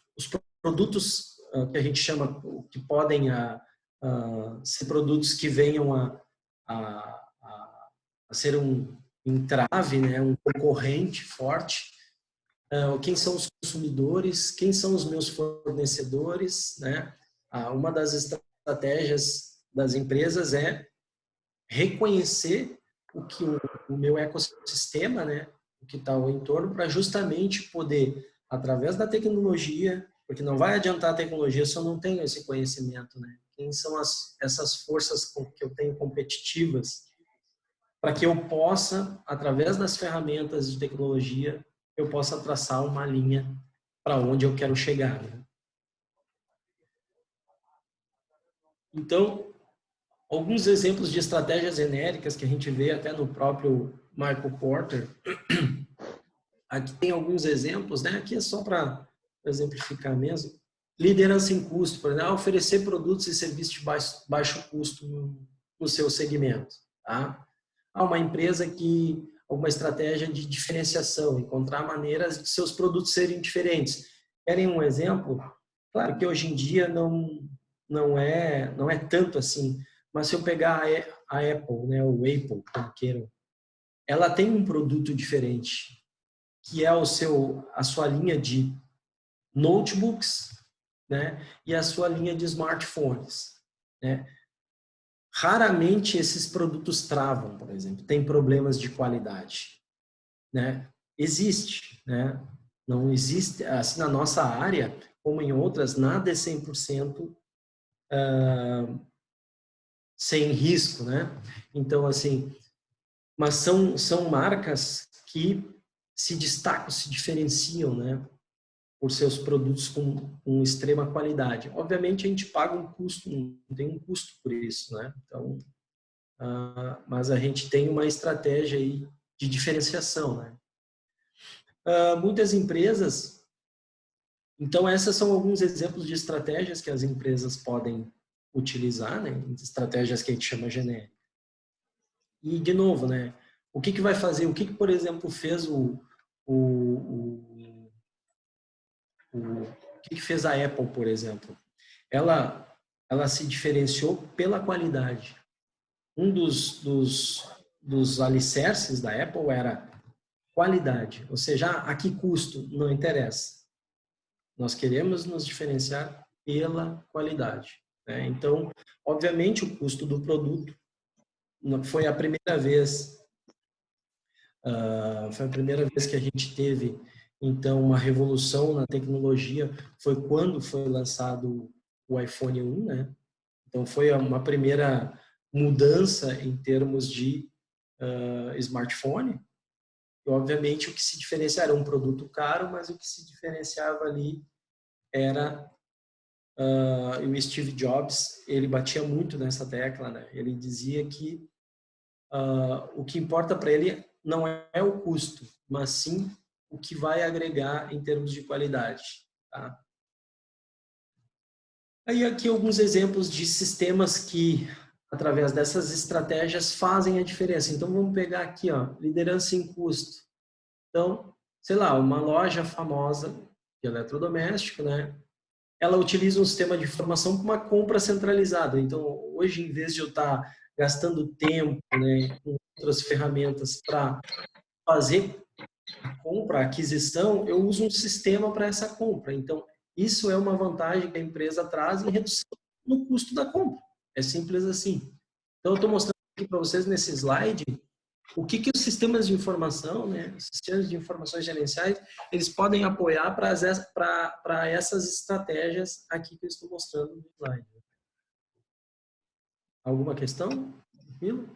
produtos que a gente chama, que podem ser produtos que venham a ser um entrave, né, um concorrente forte, quem são os consumidores, quem são os meus fornecedores, né? Uma das estratégias das empresas é reconhecer o meu ecossistema, né, o que está ao entorno, para justamente poder, através da tecnologia, porque não vai adiantar a tecnologia se eu não tenho esse conhecimento, né? Quem são essas forças que eu tenho competitivas, para que eu possa, através das ferramentas de tecnologia, eu possa traçar uma linha para onde eu quero chegar, né? Então, alguns exemplos de estratégias genéricas que a gente vê até no próprio Michael Porter. Aqui tem alguns exemplos, né? Aqui é só para exemplificar mesmo. Liderança em custo, por exemplo, oferecer produtos e serviços de baixo custo no seu segmento, tá? Uma empresa alguma estratégia de diferenciação, encontrar maneiras de seus produtos serem diferentes. Querem um exemplo? Claro que hoje em dia não é tanto assim, mas se eu pegar a Apple, né, o Apple, como queiram, ela tem um produto diferente, que é a sua linha de notebooks, né, e a sua linha de smartphones, né? Raramente esses produtos travam, por exemplo, tem problemas de qualidade, né? Existe, né? Não existe, assim, na nossa área, como em outras, nada é 100% sem risco, né? Então, assim, mas são marcas que se destacam, se diferenciam, né? Por seus produtos com extrema qualidade. Obviamente, a gente paga um custo, tem um custo por isso, né? Então, mas a gente tem uma estratégia aí de diferenciação, né? Muitas empresas, então essas são alguns exemplos de estratégias que as empresas podem utilizar, né? Estratégias que a gente chama genérica. E de novo, né? O que vai fazer? O que por exemplo fez o que fez a Apple, por exemplo? Ela se diferenciou pela qualidade. Um dos alicerces da Apple era qualidade, ou seja, a que custo? Não interessa. Nós queremos nos diferenciar pela qualidade, né? Então, obviamente, o custo do produto foi a primeira vez que a gente teve, então, uma revolução na tecnologia, foi quando foi lançado o iPhone 1, né? Então, foi uma primeira mudança em termos de smartphone. E, obviamente, o que se diferenciava era um produto caro, mas o que se diferenciava ali era o Steve Jobs. Ele batia muito nessa tecla, né? Ele dizia que o que importa para ele não é o custo, mas sim o que vai agregar em termos de qualidade. Tá? Aí aqui alguns exemplos de sistemas que, através dessas estratégias, fazem a diferença. Então, vamos pegar aqui, ó, liderança em custo. Então, sei lá, uma loja famosa de eletrodoméstico, né? Ela utiliza um sistema de informação com uma compra centralizada. Então, hoje, em vez de eu estar gastando tempo, né, com outras ferramentas para fazer a compra, a aquisição, eu uso um sistema para essa compra. Então, isso é uma vantagem que a empresa traz em redução no custo da compra. É simples assim. Então, eu estou mostrando aqui para vocês nesse slide o que os sistemas de informação, né, os sistemas de informações gerenciais, eles podem apoiar para essas estratégias aqui que eu estou mostrando no slide. Alguma questão? Tranquilo?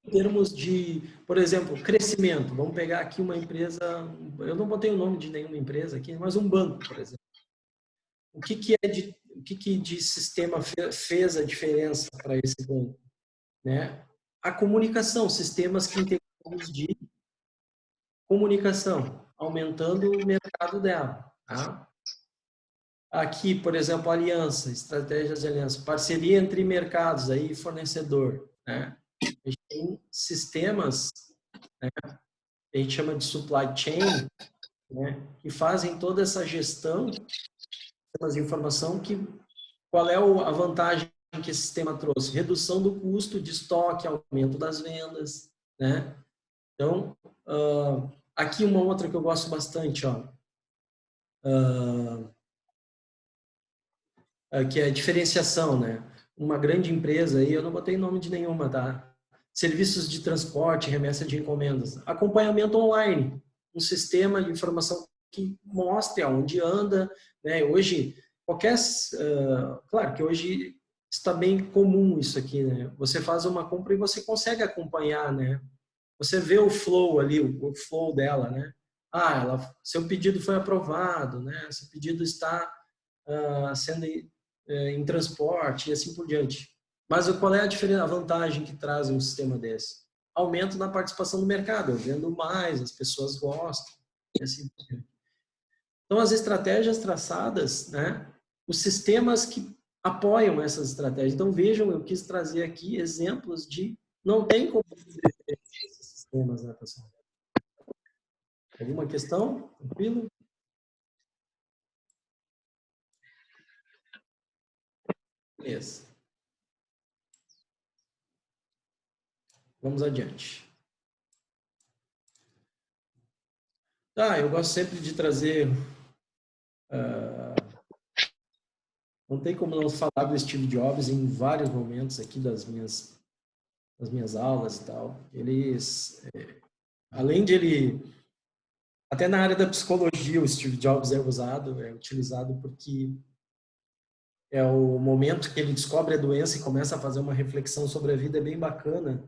Em termos de, por exemplo, crescimento, vamos pegar aqui uma empresa, eu não botei o nome de nenhuma empresa aqui, mas um banco, por exemplo. O que de sistema fez a diferença para esse banco? Né? A comunicação, sistemas que integramos de comunicação, aumentando o mercado dela. Tá? Aqui, por exemplo, aliança, estratégias de aliança, parceria entre mercados aí e fornecedor. Né? A gente tem sistemas, né, a gente chama de supply chain, né, que fazem toda essa gestão de informação. Qual é a vantagem que esse sistema trouxe? Redução do custo de estoque, aumento das vendas. Né? Então, aqui uma outra que eu gosto bastante, ó, que é a diferenciação, né? Uma grande empresa, aí eu não botei nome de nenhuma, tá? Serviços de transporte, remessa de encomendas, acompanhamento online, um sistema de informação que mostre aonde anda, né? Hoje, claro que hoje está bem comum isso aqui, né? Você faz uma compra e você consegue acompanhar, né? Você vê o flow ali, o flow dela, né? Seu pedido foi aprovado, né? Seu pedido está sendo em transporte e assim por diante. Mas qual é a diferença, a vantagem que traz um sistema desse? Aumento na participação do mercado, eu vendo mais, as pessoas gostam e assim por diante. Então, as estratégias traçadas, né? Os sistemas que apoiam essas estratégias. Então, vejam, eu quis trazer aqui exemplos de não tem como esses sistemas, né, pessoal? Alguma questão? Tranquilo? Beleza. Vamos adiante. Eu gosto sempre de trazer... não tem como não falar do Steve Jobs em vários momentos aqui das minhas aulas e tal. Além de ele... Até na área da psicologia, o Steve Jobs é utilizado porque é o momento que ele descobre a doença e começa a fazer uma reflexão sobre a vida, é bem bacana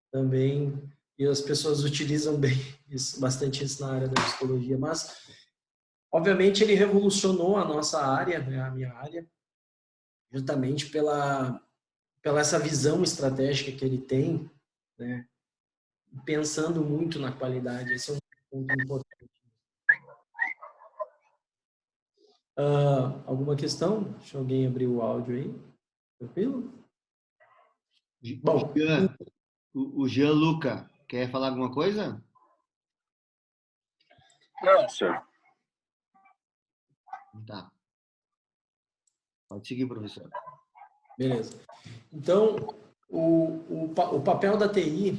também, e as pessoas utilizam bem isso, bastante isso na área da psicologia, mas obviamente ele revolucionou a nossa área, né, a minha área, justamente pela essa visão estratégica que ele tem, né, pensando muito na qualidade. Esse é um ponto importante. Alguma questão? Deixa alguém abrir o áudio aí. Tranquilo? Bom, o Gianluca, quer falar alguma coisa? Não, senhor. Tá. Pode seguir, professor. Beleza. Então, o papel da TI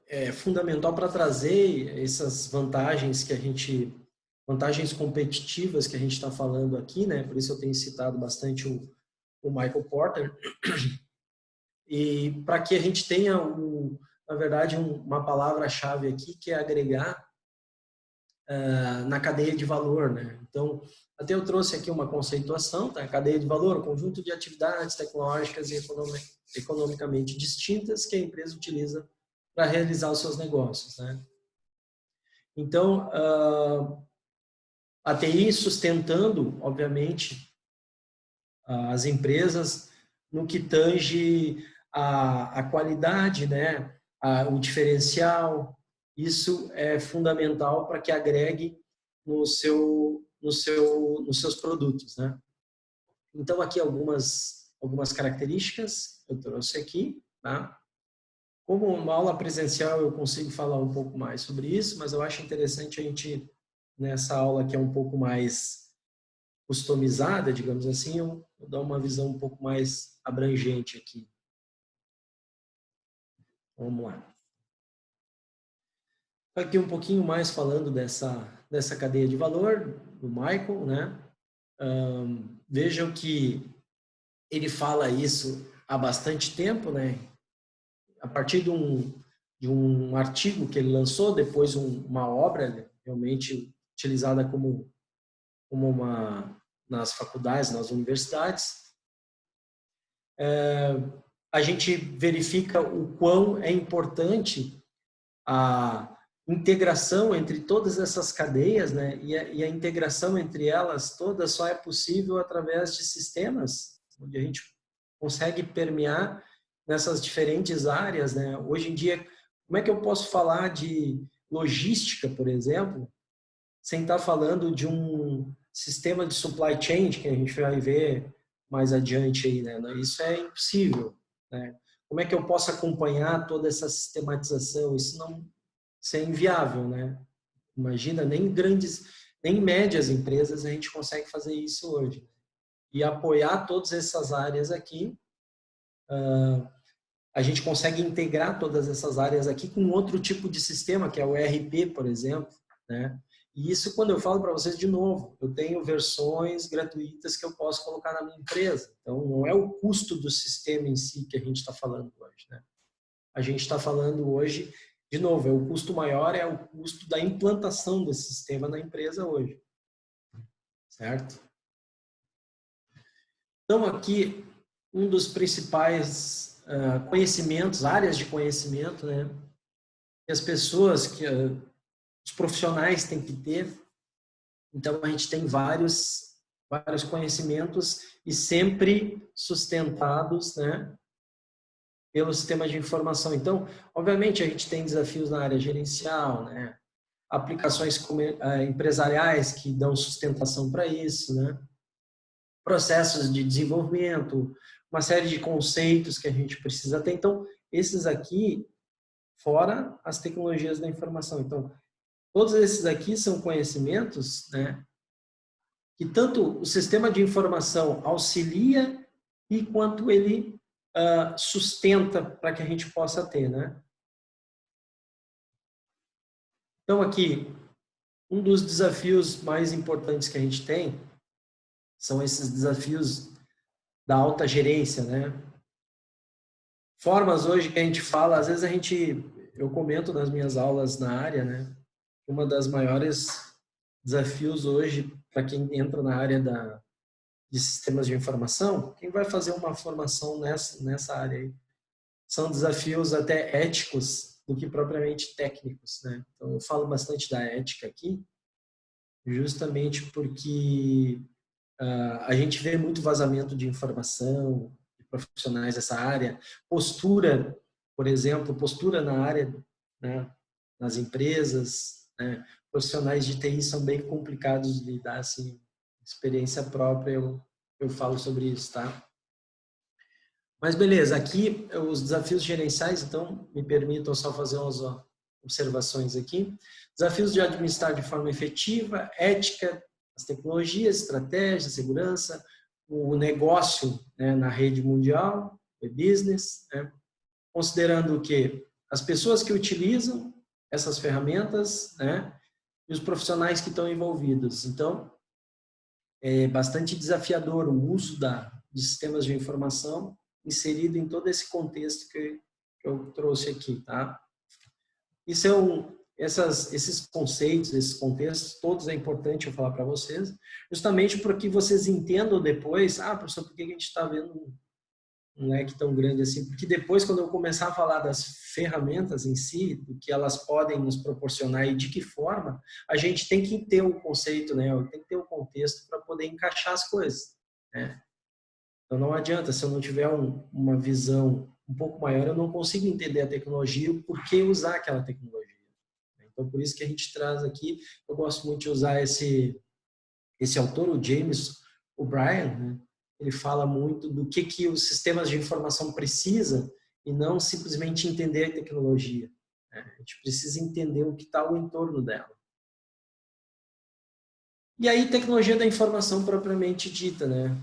é fundamental para trazer essas vantagens que a gente, vantagens competitivas que a gente está falando aqui, né? Por isso eu tenho citado bastante o Michael Porter, e para que a gente tenha, na verdade, uma palavra-chave aqui, que é agregar na cadeia de valor, né? Então, até eu trouxe aqui uma conceituação, tá? Cadeia de valor, conjunto de atividades tecnológicas e economicamente distintas que a empresa utiliza para realizar os seus negócios, né? Então, a TI sustentando, obviamente, as empresas no que tange a qualidade, né? O diferencial, isso é fundamental para que agregue nos seus produtos, né? Então, aqui algumas características eu trouxe aqui, tá? Como uma aula presencial eu consigo falar um pouco mais sobre isso, mas eu acho interessante a gente, nessa aula que é um pouco mais customizada, digamos assim, eu dar uma visão um pouco mais abrangente aqui. Vamos lá. Aqui um pouquinho mais falando dessa cadeia de valor do Michael, né? Vejam que ele fala isso há bastante tempo, né? A partir de um artigo que ele lançou, depois uma obra, né? Realmente utilizada como nas faculdades, nas universidades. A gente verifica o quão é importante a integração entre todas essas cadeias, né? E a integração entre elas todas só é possível através de sistemas, onde a gente consegue permear nessas diferentes áreas, né? Hoje em dia, como é que eu posso falar de logística, por exemplo, sem estar falando de um sistema de supply chain, que a gente vai ver mais adiante aí, né? Isso é impossível, né? Como é que eu posso acompanhar toda essa sistematização? Isso é inviável, né? Imagina, nem médias empresas a gente consegue fazer isso hoje. E apoiar todas essas áreas aqui, a gente consegue integrar todas essas áreas aqui com outro tipo de sistema, que é o ERP, por exemplo, né? E isso, quando eu falo para vocês de novo, eu tenho versões gratuitas que eu posso colocar na minha empresa. Então, não é o custo do sistema em si que a gente está falando hoje, né? A gente está falando hoje, de novo, o custo maior é o custo da implantação desse sistema na empresa hoje. Certo? Então, aqui, um dos principais conhecimentos, áreas de conhecimento, né? Que as pessoas, os profissionais têm que ter. Então, a gente tem vários conhecimentos e sempre sustentados, né? Pelo sistema de informação. Então, obviamente, a gente tem desafios na área gerencial, né? Aplicações empresariais que dão sustentação para isso, né? Processos de desenvolvimento, uma série de conceitos que a gente precisa ter. Então, esses aqui, fora as tecnologias da informação. Então, todos esses aqui são conhecimentos, né? Que tanto o sistema de informação auxilia e quanto ele sustenta para que a gente possa ter, né? Então, aqui, um dos desafios mais importantes que a gente tem são esses desafios da alta gerência, né? Formas hoje que a gente fala, às vezes eu comento nas minhas aulas na área, né? Uma das maiores desafios hoje para quem entra na área de sistemas de informação, quem vai fazer uma formação nessa área aí são desafios até éticos do que propriamente técnicos, né? Então, eu falo bastante da ética aqui, justamente porque a gente vê muito vazamento de informação de profissionais dessa área, postura, por exemplo, postura na área, né, nas empresas, né? Profissionais de TI são bem complicados de lidar, assim, experiência própria, eu falo sobre isso, tá? Mas beleza, aqui os desafios gerenciais, então me permitam só fazer umas observações aqui. Desafios de administrar de forma efetiva, ética, as tecnologias, estratégia, segurança, o negócio, né, na rede mundial, o business, né, considerando que as pessoas que utilizam essas ferramentas, né, e os profissionais que estão envolvidos. Então, é bastante desafiador o uso de sistemas de informação inserido em todo esse contexto que eu trouxe aqui, tá? Isso esses conceitos, esses contextos, todos é importante eu falar para vocês, justamente para que vocês entendam depois, professor, por que a gente está vendo um leque tão grande assim? Porque depois, quando eu começar a falar das ferramentas em si, do que elas podem nos proporcionar e de que forma, a gente tem que ter o conceito, né? Tem que ter o contexto para poder encaixar as coisas, né? Então não adianta, se eu não tiver uma visão um pouco maior, eu não consigo entender a tecnologia, o porquê usar aquela tecnologia. Então por isso que a gente traz aqui, eu gosto muito de usar esse autor, o James O'Brien, né? Ele fala muito do que os sistemas de informação precisam e não simplesmente entender a tecnologia, né? A gente precisa entender o que está ao entorno dela. E aí, tecnologia da informação propriamente dita, né?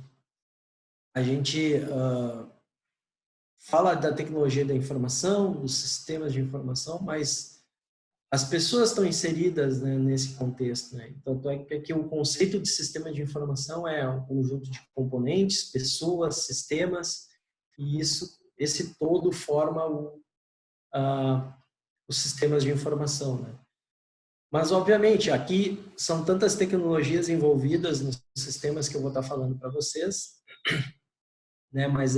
A gente fala da tecnologia da informação, dos sistemas de informação, mas as pessoas estão inseridas, né, nesse contexto, né? Então, é que o conceito de sistema de informação é um conjunto de componentes, pessoas, sistemas, e esse todo forma os sistemas de informação, né? Mas, obviamente, aqui são tantas tecnologias envolvidas nos sistemas que eu vou estar falando para vocês, né? Mas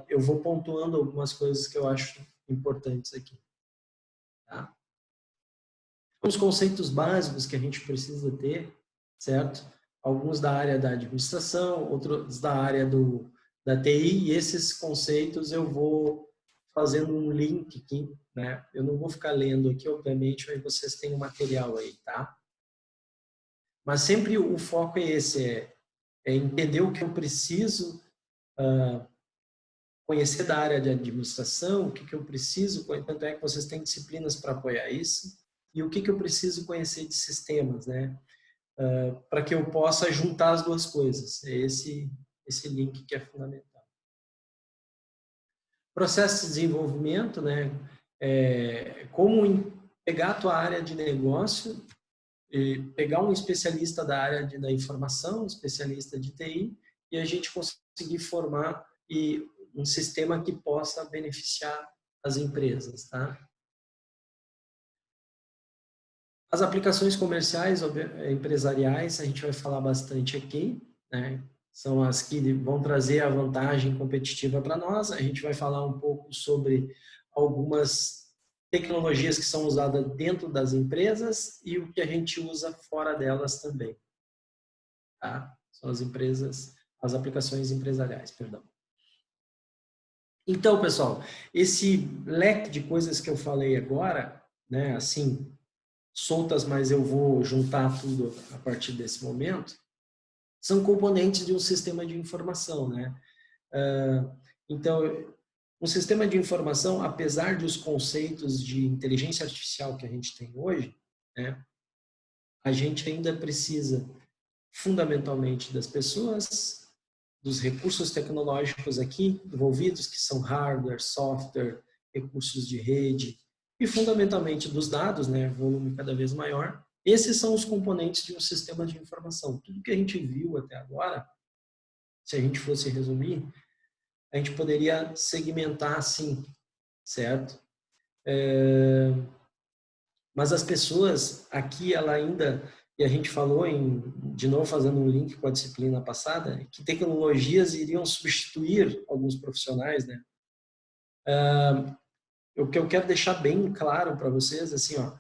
eu vou pontuando algumas coisas que eu acho importantes aqui, tá? Os conceitos básicos que a gente precisa ter, certo? Alguns da área da administração, outros da área da TI, e esses conceitos eu vou fazendo um link aqui, né? Eu não vou ficar lendo aqui, obviamente, mas vocês têm o material aí, tá? Mas sempre o foco é esse, é entender o que eu preciso conhecer da área de administração, o que eu preciso, tanto é que vocês têm disciplinas para apoiar isso, e o que eu preciso conhecer de sistemas, né? Para que eu possa juntar as duas coisas. É esse link que é fundamental. Processo de desenvolvimento, né? Como pegar a tua área de negócio, pegar um especialista da área da informação, um especialista de TI, e a gente conseguir formar um sistema que possa beneficiar as empresas, tá? As aplicações comerciais, empresariais, a gente vai falar bastante aqui, né? São as que vão trazer a vantagem competitiva para nós. A gente vai falar um pouco sobre algumas tecnologias que são usadas dentro das empresas e o que a gente usa fora delas também, tá? São as aplicações empresariais, perdão. Então, pessoal, esse leque de coisas que eu falei agora, né, assim, soltas, mas eu vou juntar tudo a partir desse momento, são componentes de um sistema de informação, né? Então, um sistema de informação, apesar dos conceitos de inteligência artificial que a gente tem hoje, né, a gente ainda precisa fundamentalmente das pessoas, dos recursos tecnológicos aqui envolvidos, que são hardware, software, recursos de rede, e fundamentalmente dos dados, né, volume cada vez maior. Esses são os componentes de um sistema de informação. Tudo que a gente viu até agora, se a gente fosse resumir, a gente poderia segmentar assim, certo? Mas as pessoas aqui, ela ainda e a gente falou de novo, fazendo um link com a disciplina passada, que tecnologias iriam substituir alguns profissionais, né? O que eu quero deixar bem claro para vocês, assim, ó,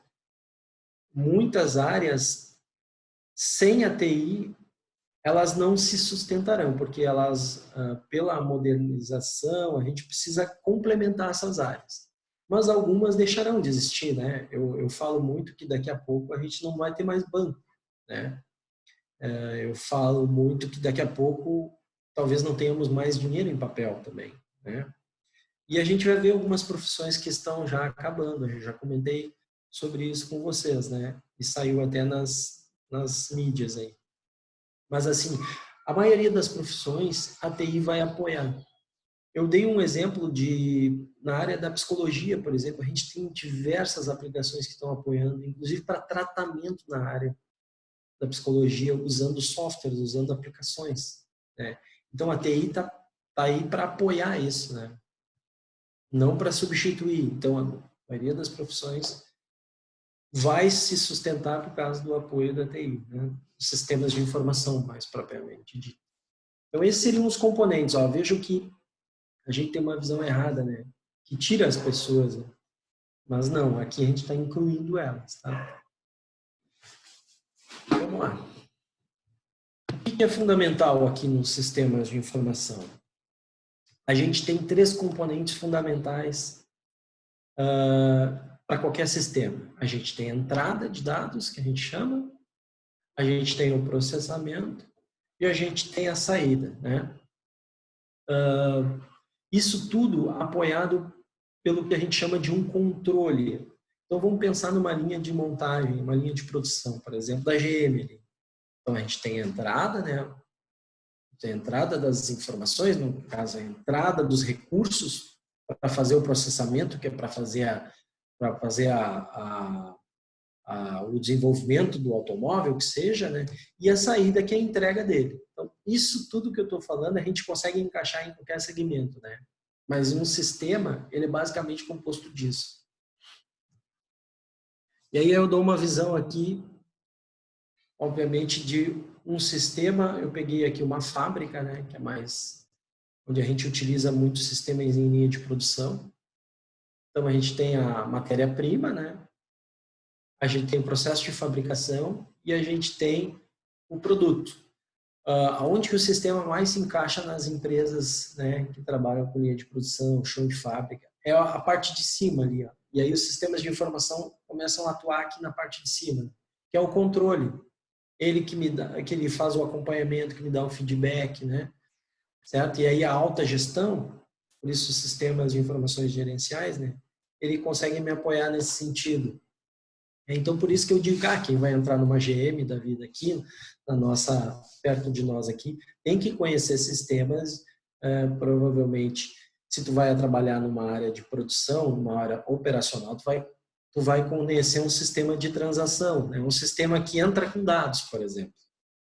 muitas áreas sem a TI, elas não se sustentarão, porque elas, pela modernização, a gente precisa complementar essas áreas. Mas algumas deixarão de existir, né? Eu falo muito que daqui a pouco a gente não vai ter mais banco, né? Eu falo muito que daqui a pouco talvez não tenhamos mais dinheiro em papel também, né? E a gente vai ver algumas profissões que estão já acabando. Eu já comentei sobre isso com vocês, né? E saiu até nas mídias aí. Mas assim, a maioria das profissões a TI vai apoiar. Eu dei um exemplo na área da psicologia, por exemplo, a gente tem diversas aplicações que estão apoiando, inclusive para tratamento na área da psicologia, usando softwares, usando aplicações, né? Então a TI tá aí para apoiar isso, né? Não para substituir. Então a maioria das profissões vai se sustentar por causa do apoio da TI, né? Sistemas de informação, mais propriamente dito. Então esses seriam os componentes. Ó, vejo que a gente tem uma visão errada, né? Que tira as pessoas, né? Mas não, aqui a gente está incluindo elas, tá? Vamos lá. O que é fundamental aqui nos sistemas de informação? A gente tem 3 componentes fundamentais para qualquer sistema. A gente tem a entrada de dados, que a gente chama, a gente tem o processamento e a gente tem a saída, né? Isso tudo apoiado pelo que a gente chama de um controle. Então, vamos pensar numa linha de montagem, uma linha de produção, por exemplo, da GM. Então, a gente tem a entrada, né? Tem a entrada das informações, no caso, a entrada dos recursos para fazer o processamento, que é para fazer o desenvolvimento do automóvel, que seja, né? E a saída, que é a entrega dele. Então, isso tudo que eu estou falando, a gente consegue encaixar em qualquer segmento, né? Mas um sistema, ele é basicamente composto disso. E aí eu dou uma visão aqui, obviamente, de um sistema. Eu peguei aqui uma fábrica, né? Que é mais onde a gente utiliza muitos sistemas em linha de produção. Então, a gente tem a matéria-prima, né? A gente tem o processo de fabricação e a gente tem o produto. Aonde que o sistema mais se encaixa nas empresas, né, que trabalham com linha de produção, chão de fábrica? É a parte de cima ali, ó. E aí os sistemas de informação começam a atuar aqui na parte de cima, que é o controle. Ele que ele faz o acompanhamento, que me dá o feedback, né? Certo? E aí a alta gestão, por isso os sistemas de informações gerenciais, né, ele consegue me apoiar nesse sentido. Então, por isso que eu digo, quem vai entrar numa GM da vida aqui, perto de nós aqui, tem que conhecer sistemas, provavelmente, se tu vai trabalhar numa área de produção, numa área operacional, tu vai conhecer um sistema de transação, né? Um sistema que entra com dados, por exemplo.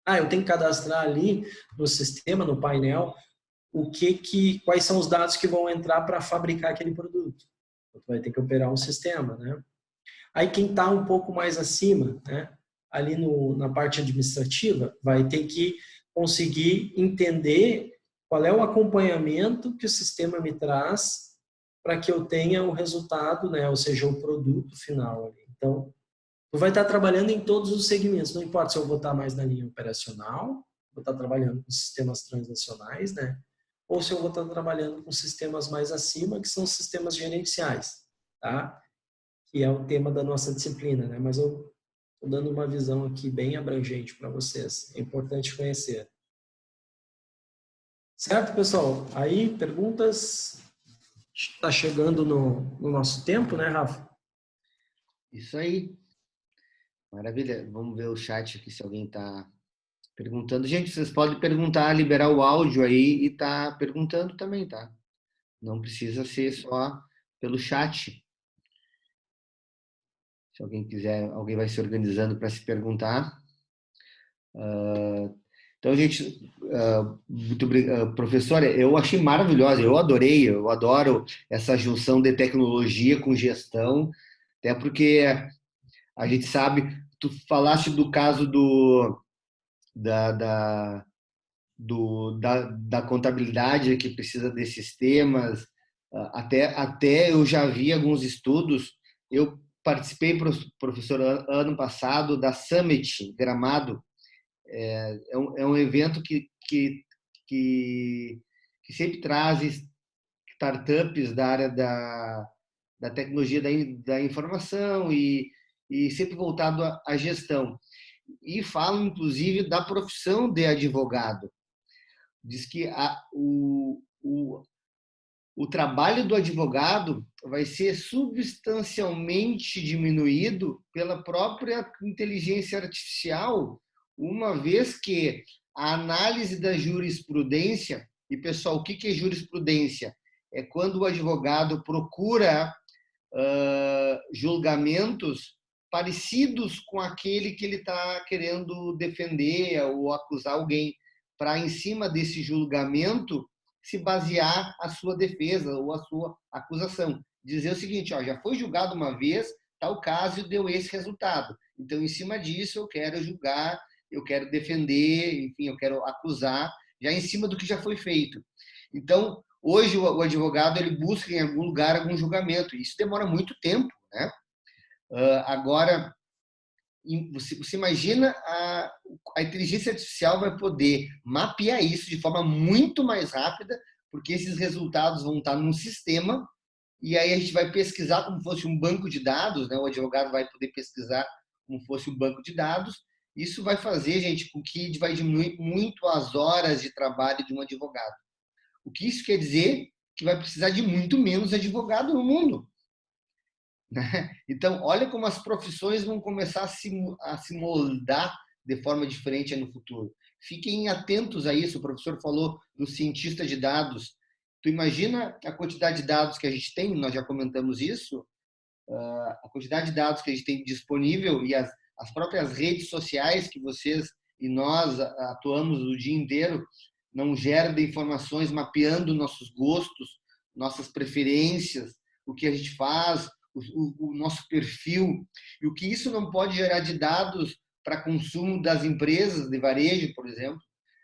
Eu tenho que cadastrar ali no sistema, no painel, quais são os dados que vão entrar para fabricar aquele produto. Tu vai ter que operar um sistema, né? Aí quem está um pouco mais acima, né, ali na parte administrativa, vai ter que conseguir entender qual é o acompanhamento que o sistema me traz para que eu tenha o resultado, né, ou seja, o produto final ali. Então, tu vai estar trabalhando em todos os segmentos, não importa se eu vou estar mais na linha operacional, vou estar trabalhando com sistemas transacionais, né, ou se eu vou estar trabalhando com sistemas mais acima, que são sistemas gerenciais, tá? Que é o tema da nossa disciplina, né? Mas eu estou dando uma visão aqui bem abrangente para vocês. É importante conhecer. Certo, pessoal? Aí, perguntas? Está chegando no nosso tempo, né, Rafa? Isso aí. Maravilha. Vamos ver o chat aqui se alguém está perguntando. Gente, vocês podem perguntar, liberar o áudio aí e tá perguntando também, tá? Não precisa ser só pelo chat. Se alguém quiser, alguém vai se organizando para se perguntar. Então, gente, muito obrigado. Professora, eu achei maravilhosa, eu adoro essa junção de tecnologia com gestão, até porque a gente sabe, tu falaste do caso da, da contabilidade que precisa desses temas. Até eu já vi alguns estudos. Eu participei, professor, ano passado da Summit Gramado. É um evento que sempre traz startups da área da tecnologia da informação e sempre voltado à gestão. E falam, inclusive, da profissão de advogado. Diz que o trabalho do advogado vai ser substancialmente diminuído pela própria inteligência artificial, uma vez que a análise da jurisprudência, e pessoal, o que é jurisprudência? É quando o advogado procura julgamentos parecidos com aquele que ele está querendo defender ou acusar alguém, para, em cima desse julgamento, se basear a sua defesa ou a sua acusação. Dizer o seguinte, ó, já foi julgado uma vez, tal caso deu esse resultado. Então, em cima disso, eu quero julgar, eu quero defender, enfim, eu quero acusar, já em cima do que já foi feito. Então, hoje o advogado ele busca em algum lugar algum julgamento. Isso demora muito tempo, né? Agora, você imagina a inteligência artificial vai poder mapear isso de forma muito mais rápida, porque esses resultados vão estar num sistema e aí a gente vai pesquisar como fosse um banco de dados, né? O advogado vai poder pesquisar como fosse um banco de dados. Isso vai fazer, gente, com que vai diminuir muito as horas de trabalho de um advogado. O que isso quer dizer? Que vai precisar de muito menos advogado no mundo. Né? Então, olha como as profissões vão começar a se moldar de forma diferente no futuro. Fiquem atentos a isso. O professor falou do cientista de dados. Tu imagina a quantidade de dados que a gente tem, nós já comentamos isso, a quantidade de dados que a gente tem disponível e as próprias redes sociais que vocês e nós atuamos o dia inteiro não geram de informações mapeando nossos gostos, nossas preferências, o que a gente faz, o nosso perfil, e o que isso não pode gerar de dados para consumo das empresas de varejo, por exemplo.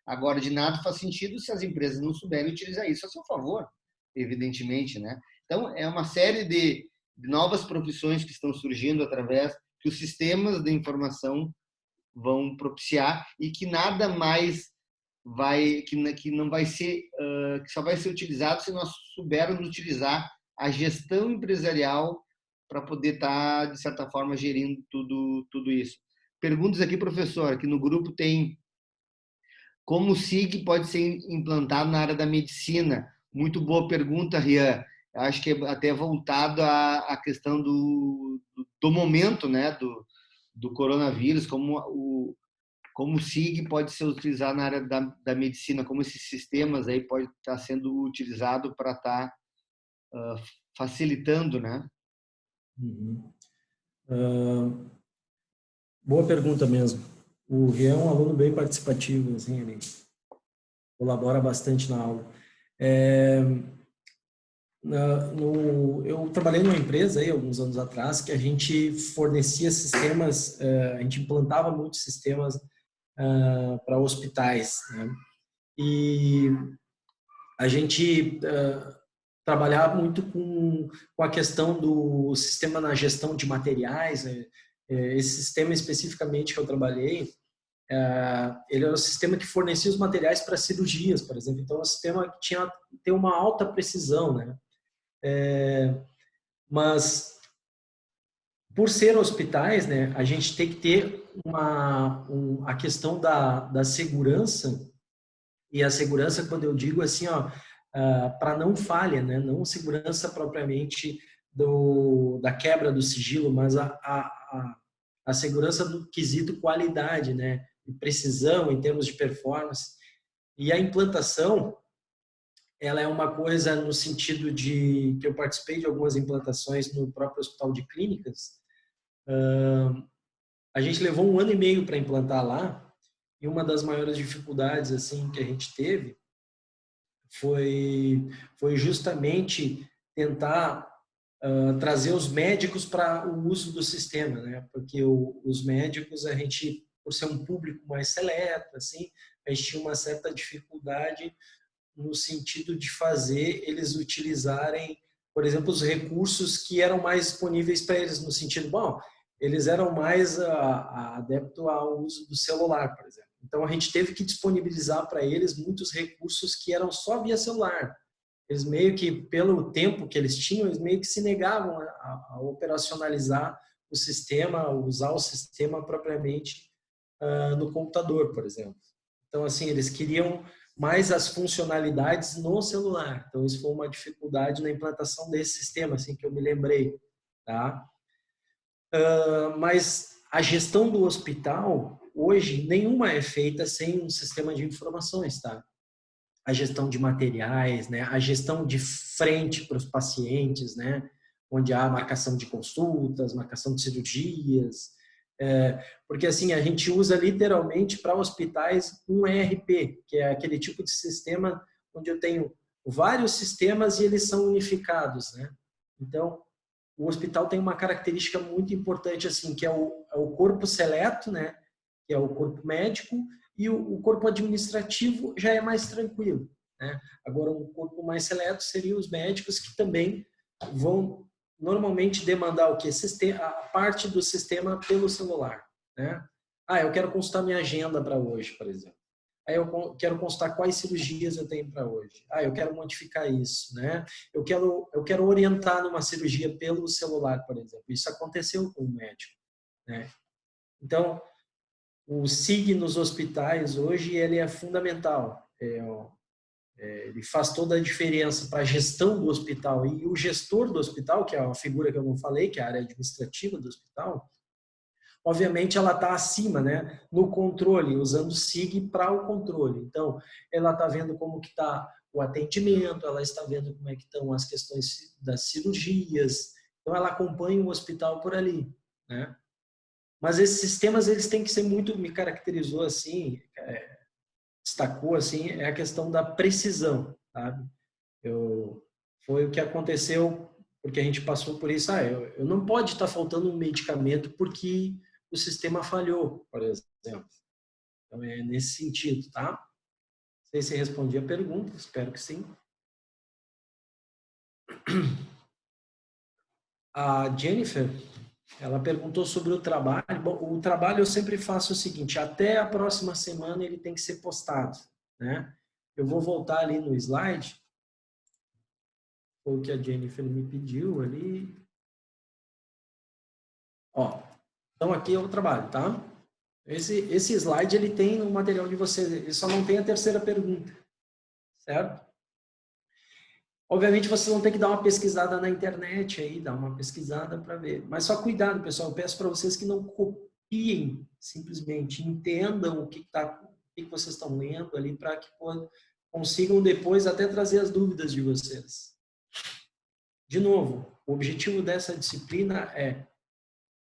Agora, de nada faz sentido se as empresas não souberem utilizar isso a seu favor, evidentemente, né? Então, é uma série de novas profissões que estão surgindo através que os sistemas de informação vão propiciar e que nada mais que não vai ser, que só vai ser utilizado se nós soubermos utilizar a gestão empresarial para poder estar, de certa forma, gerindo tudo isso. Perguntas aqui, professor, que no grupo tem como o SIG pode ser implantado na área da medicina. Muito boa pergunta, Rian. Acho que é até voltado à questão do momento, né, do coronavírus, como o SIG pode ser utilizado na área da medicina, como esses sistemas aí pode estar sendo utilizado para estar facilitando, né? Uhum. Boa pergunta mesmo. O Rian é um aluno bem participativo, assim, ele colabora bastante na aula. Eu trabalhei numa empresa aí alguns anos atrás que a gente fornecia sistemas, a gente implantava muitos sistemas para hospitais, né? E a gente trabalhava muito com a questão do sistema na gestão de materiais. Esse sistema especificamente que eu trabalhei, ele era um sistema que fornecia os materiais para cirurgias, por exemplo. Então, é um sistema que tem uma alta precisão, né? Mas, por ser hospitais, né, a gente tem que ter a questão da segurança. E a segurança, quando eu digo assim, ó, para não falha, né? Não segurança propriamente da quebra do sigilo, mas a segurança do quesito qualidade, né? E precisão em termos de performance. E a implantação, ela é uma coisa no sentido de que eu participei de algumas implantações no próprio Hospital de Clínicas. A gente levou 1 ano e meio para implantar lá, e uma das maiores dificuldades assim que a gente teve foi justamente tentar trazer os médicos para o uso do sistema, né? Porque os médicos, a gente, por ser um público mais seleto, assim, a gente tinha uma certa dificuldade no sentido de fazer eles utilizarem, por exemplo, os recursos que eram mais disponíveis para eles, no sentido, bom, eles eram mais adeptos ao uso do celular, por exemplo. Então, a gente teve que disponibilizar para eles muitos recursos que eram só via celular. Eles meio que, pelo tempo que eles tinham, eles meio que se negavam a operacionalizar o sistema, usar o sistema propriamente no computador, por exemplo. Então, assim, eles queriam mais as funcionalidades no celular. Então, isso foi uma dificuldade na implantação desse sistema, assim, que eu me lembrei, tá? Mas a gestão do hospital, hoje, nenhuma é feita sem um sistema de informações, tá? A gestão de materiais, né? A gestão de frente para os pacientes, né? Onde há marcação de consultas, marcação de cirurgias, porque assim a gente usa literalmente para hospitais um ERP, que é aquele tipo de sistema onde eu tenho vários sistemas e eles são unificados, né? Então o hospital tem uma característica muito importante assim, que é o corpo seleto, né? Que é o corpo médico, e o corpo administrativo já é mais tranquilo, né? Agora, um corpo mais seleto seriam os médicos, que também vão normalmente demandar o quê? A parte do sistema pelo celular, né? Eu quero consultar minha agenda para hoje, por exemplo. Aí eu quero consultar quais cirurgias eu tenho para hoje. Eu quero modificar isso, né? Eu quero orientar numa cirurgia pelo celular, por exemplo. Isso aconteceu com o médico, né? Então, o SIG nos hospitais hoje ele é fundamental. Ele faz toda a diferença para a gestão do hospital. E o gestor do hospital, que é uma figura que eu não falei, que é a área administrativa do hospital, obviamente ela está acima, né, no controle, usando o SIG para o controle. Então, ela está vendo como que está o atendimento, ela está vendo como é que estão as questões das cirurgias. Então, ela acompanha o hospital por ali, né? Mas esses sistemas, eles têm que ser muito, me caracterizou assim, destacou assim, é a questão da precisão, sabe? Foi o que aconteceu, porque a gente passou por isso. Eu não pode estar faltando um medicamento porque o sistema falhou, por exemplo. Então, é nesse sentido, tá? Não sei se respondi a pergunta, espero que sim. A Jennifer, ela perguntou sobre o trabalho. Bom, o trabalho eu sempre faço o seguinte, até a próxima semana ele tem que ser postado, né? Eu vou voltar ali no slide, foi o que a Jennifer me pediu ali. Ó, então aqui é o trabalho, tá? Esse slide ele tem no material de vocês, ele só não tem a terceira pergunta, certo? Obviamente vocês vão ter que dar uma pesquisada na internet aí, dar uma pesquisada para ver. Mas só cuidado, pessoal, eu peço para vocês que não copiem, simplesmente entendam o que vocês estão lendo ali para que consigam depois até trazer as dúvidas de vocês. De novo, o objetivo dessa disciplina é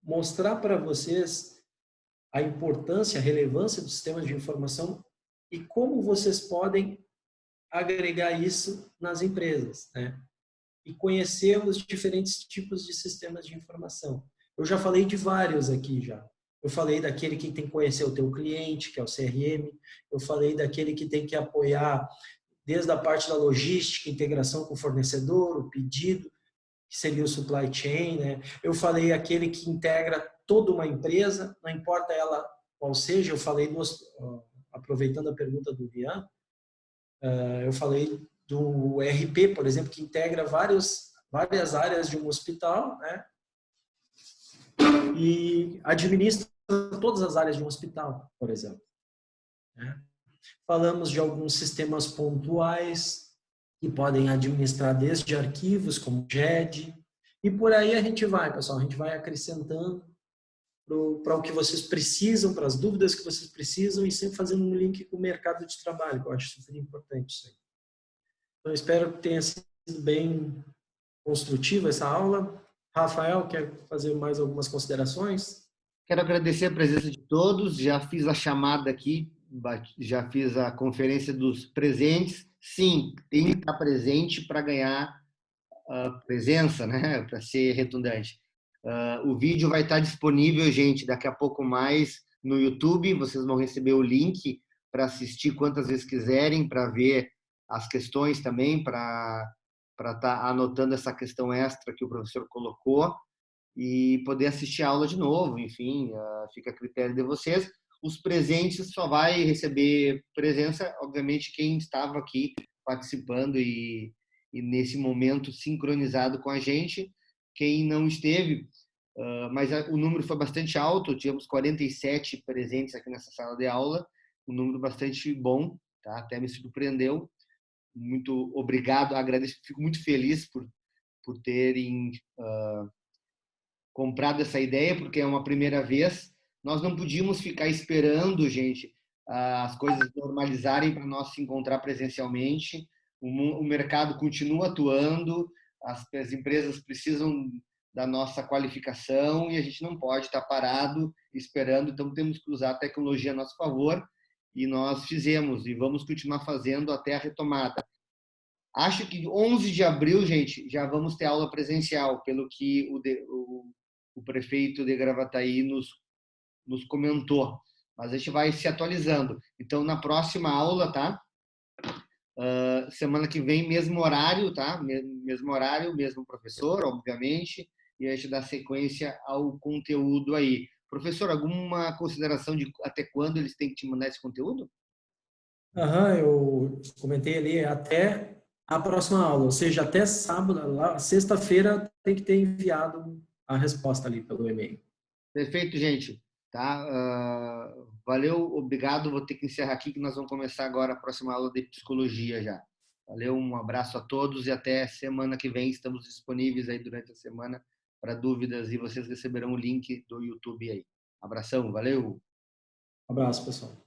mostrar para vocês a importância, a relevância dos sistemas de informação e como vocês podem agregar isso nas empresas, né? E conhecer os diferentes tipos de sistemas de informação. Eu já falei de vários aqui já. Eu falei daquele que tem que conhecer o teu cliente, que é o CRM. Eu falei daquele que tem que apoiar desde a parte da logística, integração com o fornecedor, o pedido, que seria o supply chain, né? Eu falei aquele que integra toda uma empresa, não importa ela qual seja. Eu falei, aproveitando a pergunta do Rian, eu falei do ERP, por exemplo, que integra várias áreas de um hospital, né? E administra todas as áreas de um hospital, por exemplo, né? Falamos de alguns sistemas pontuais que podem administrar desde arquivos, como GED, e por aí a gente vai, pessoal, a gente vai acrescentando para o que vocês precisam, para as dúvidas que vocês precisam, e sempre fazendo um link com o mercado de trabalho, que eu acho super importante isso aí. Então, espero que tenha sido bem construtiva essa aula. Rafael, quer fazer mais algumas considerações? Quero agradecer a presença de todos. Já fiz a chamada aqui, já fiz a conferência dos presentes. Sim, tem que estar presente para ganhar presença, né? Para ser redundante. O vídeo vai estar disponível, gente, daqui a pouco mais no YouTube. Vocês vão receber o link para assistir quantas vezes quiserem, para ver as questões também, para estar anotando essa questão extra que o professor colocou e poder assistir a aula de novo. Enfim, fica a critério de vocês. Os presentes só vai receber presença, obviamente, quem estava aqui participando e nesse momento sincronizado com a gente. Quem não esteve, mas o número foi bastante alto, tivemos 47 presentes aqui nessa sala de aula, um número bastante bom, tá? Até me surpreendeu. Muito obrigado, agradeço, fico muito feliz por terem comprado essa ideia, porque é uma primeira vez. Nós não podíamos ficar esperando, gente, as coisas normalizarem para nós se encontrar presencialmente. O mercado continua atuando, as empresas precisam da nossa qualificação e a gente não pode estar parado esperando, então temos que usar a tecnologia a nosso favor e nós fizemos e vamos continuar fazendo até a retomada. Acho que 11 de abril, gente, já vamos ter aula presencial, pelo que o prefeito de Gravataí nos comentou. Mas a gente vai se atualizando. Então, na próxima aula, tá? Semana que vem, mesmo horário, tá? Mesmo horário, mesmo professor, obviamente, e a gente dá sequência ao conteúdo aí. Professor, alguma consideração de até quando eles têm que te mandar esse conteúdo? Eu comentei ali até a próxima aula, ou seja, até sábado, sexta-feira tem que ter enviado a resposta ali pelo e-mail. Perfeito, gente. Tá? Valeu, obrigado. Vou ter que encerrar aqui que nós vamos começar agora a próxima aula de psicologia já. Valeu, um abraço a todos e até semana que vem. Estamos disponíveis aí durante a semana para dúvidas e vocês receberão o link do YouTube aí. Abração, valeu! Um abraço, pessoal.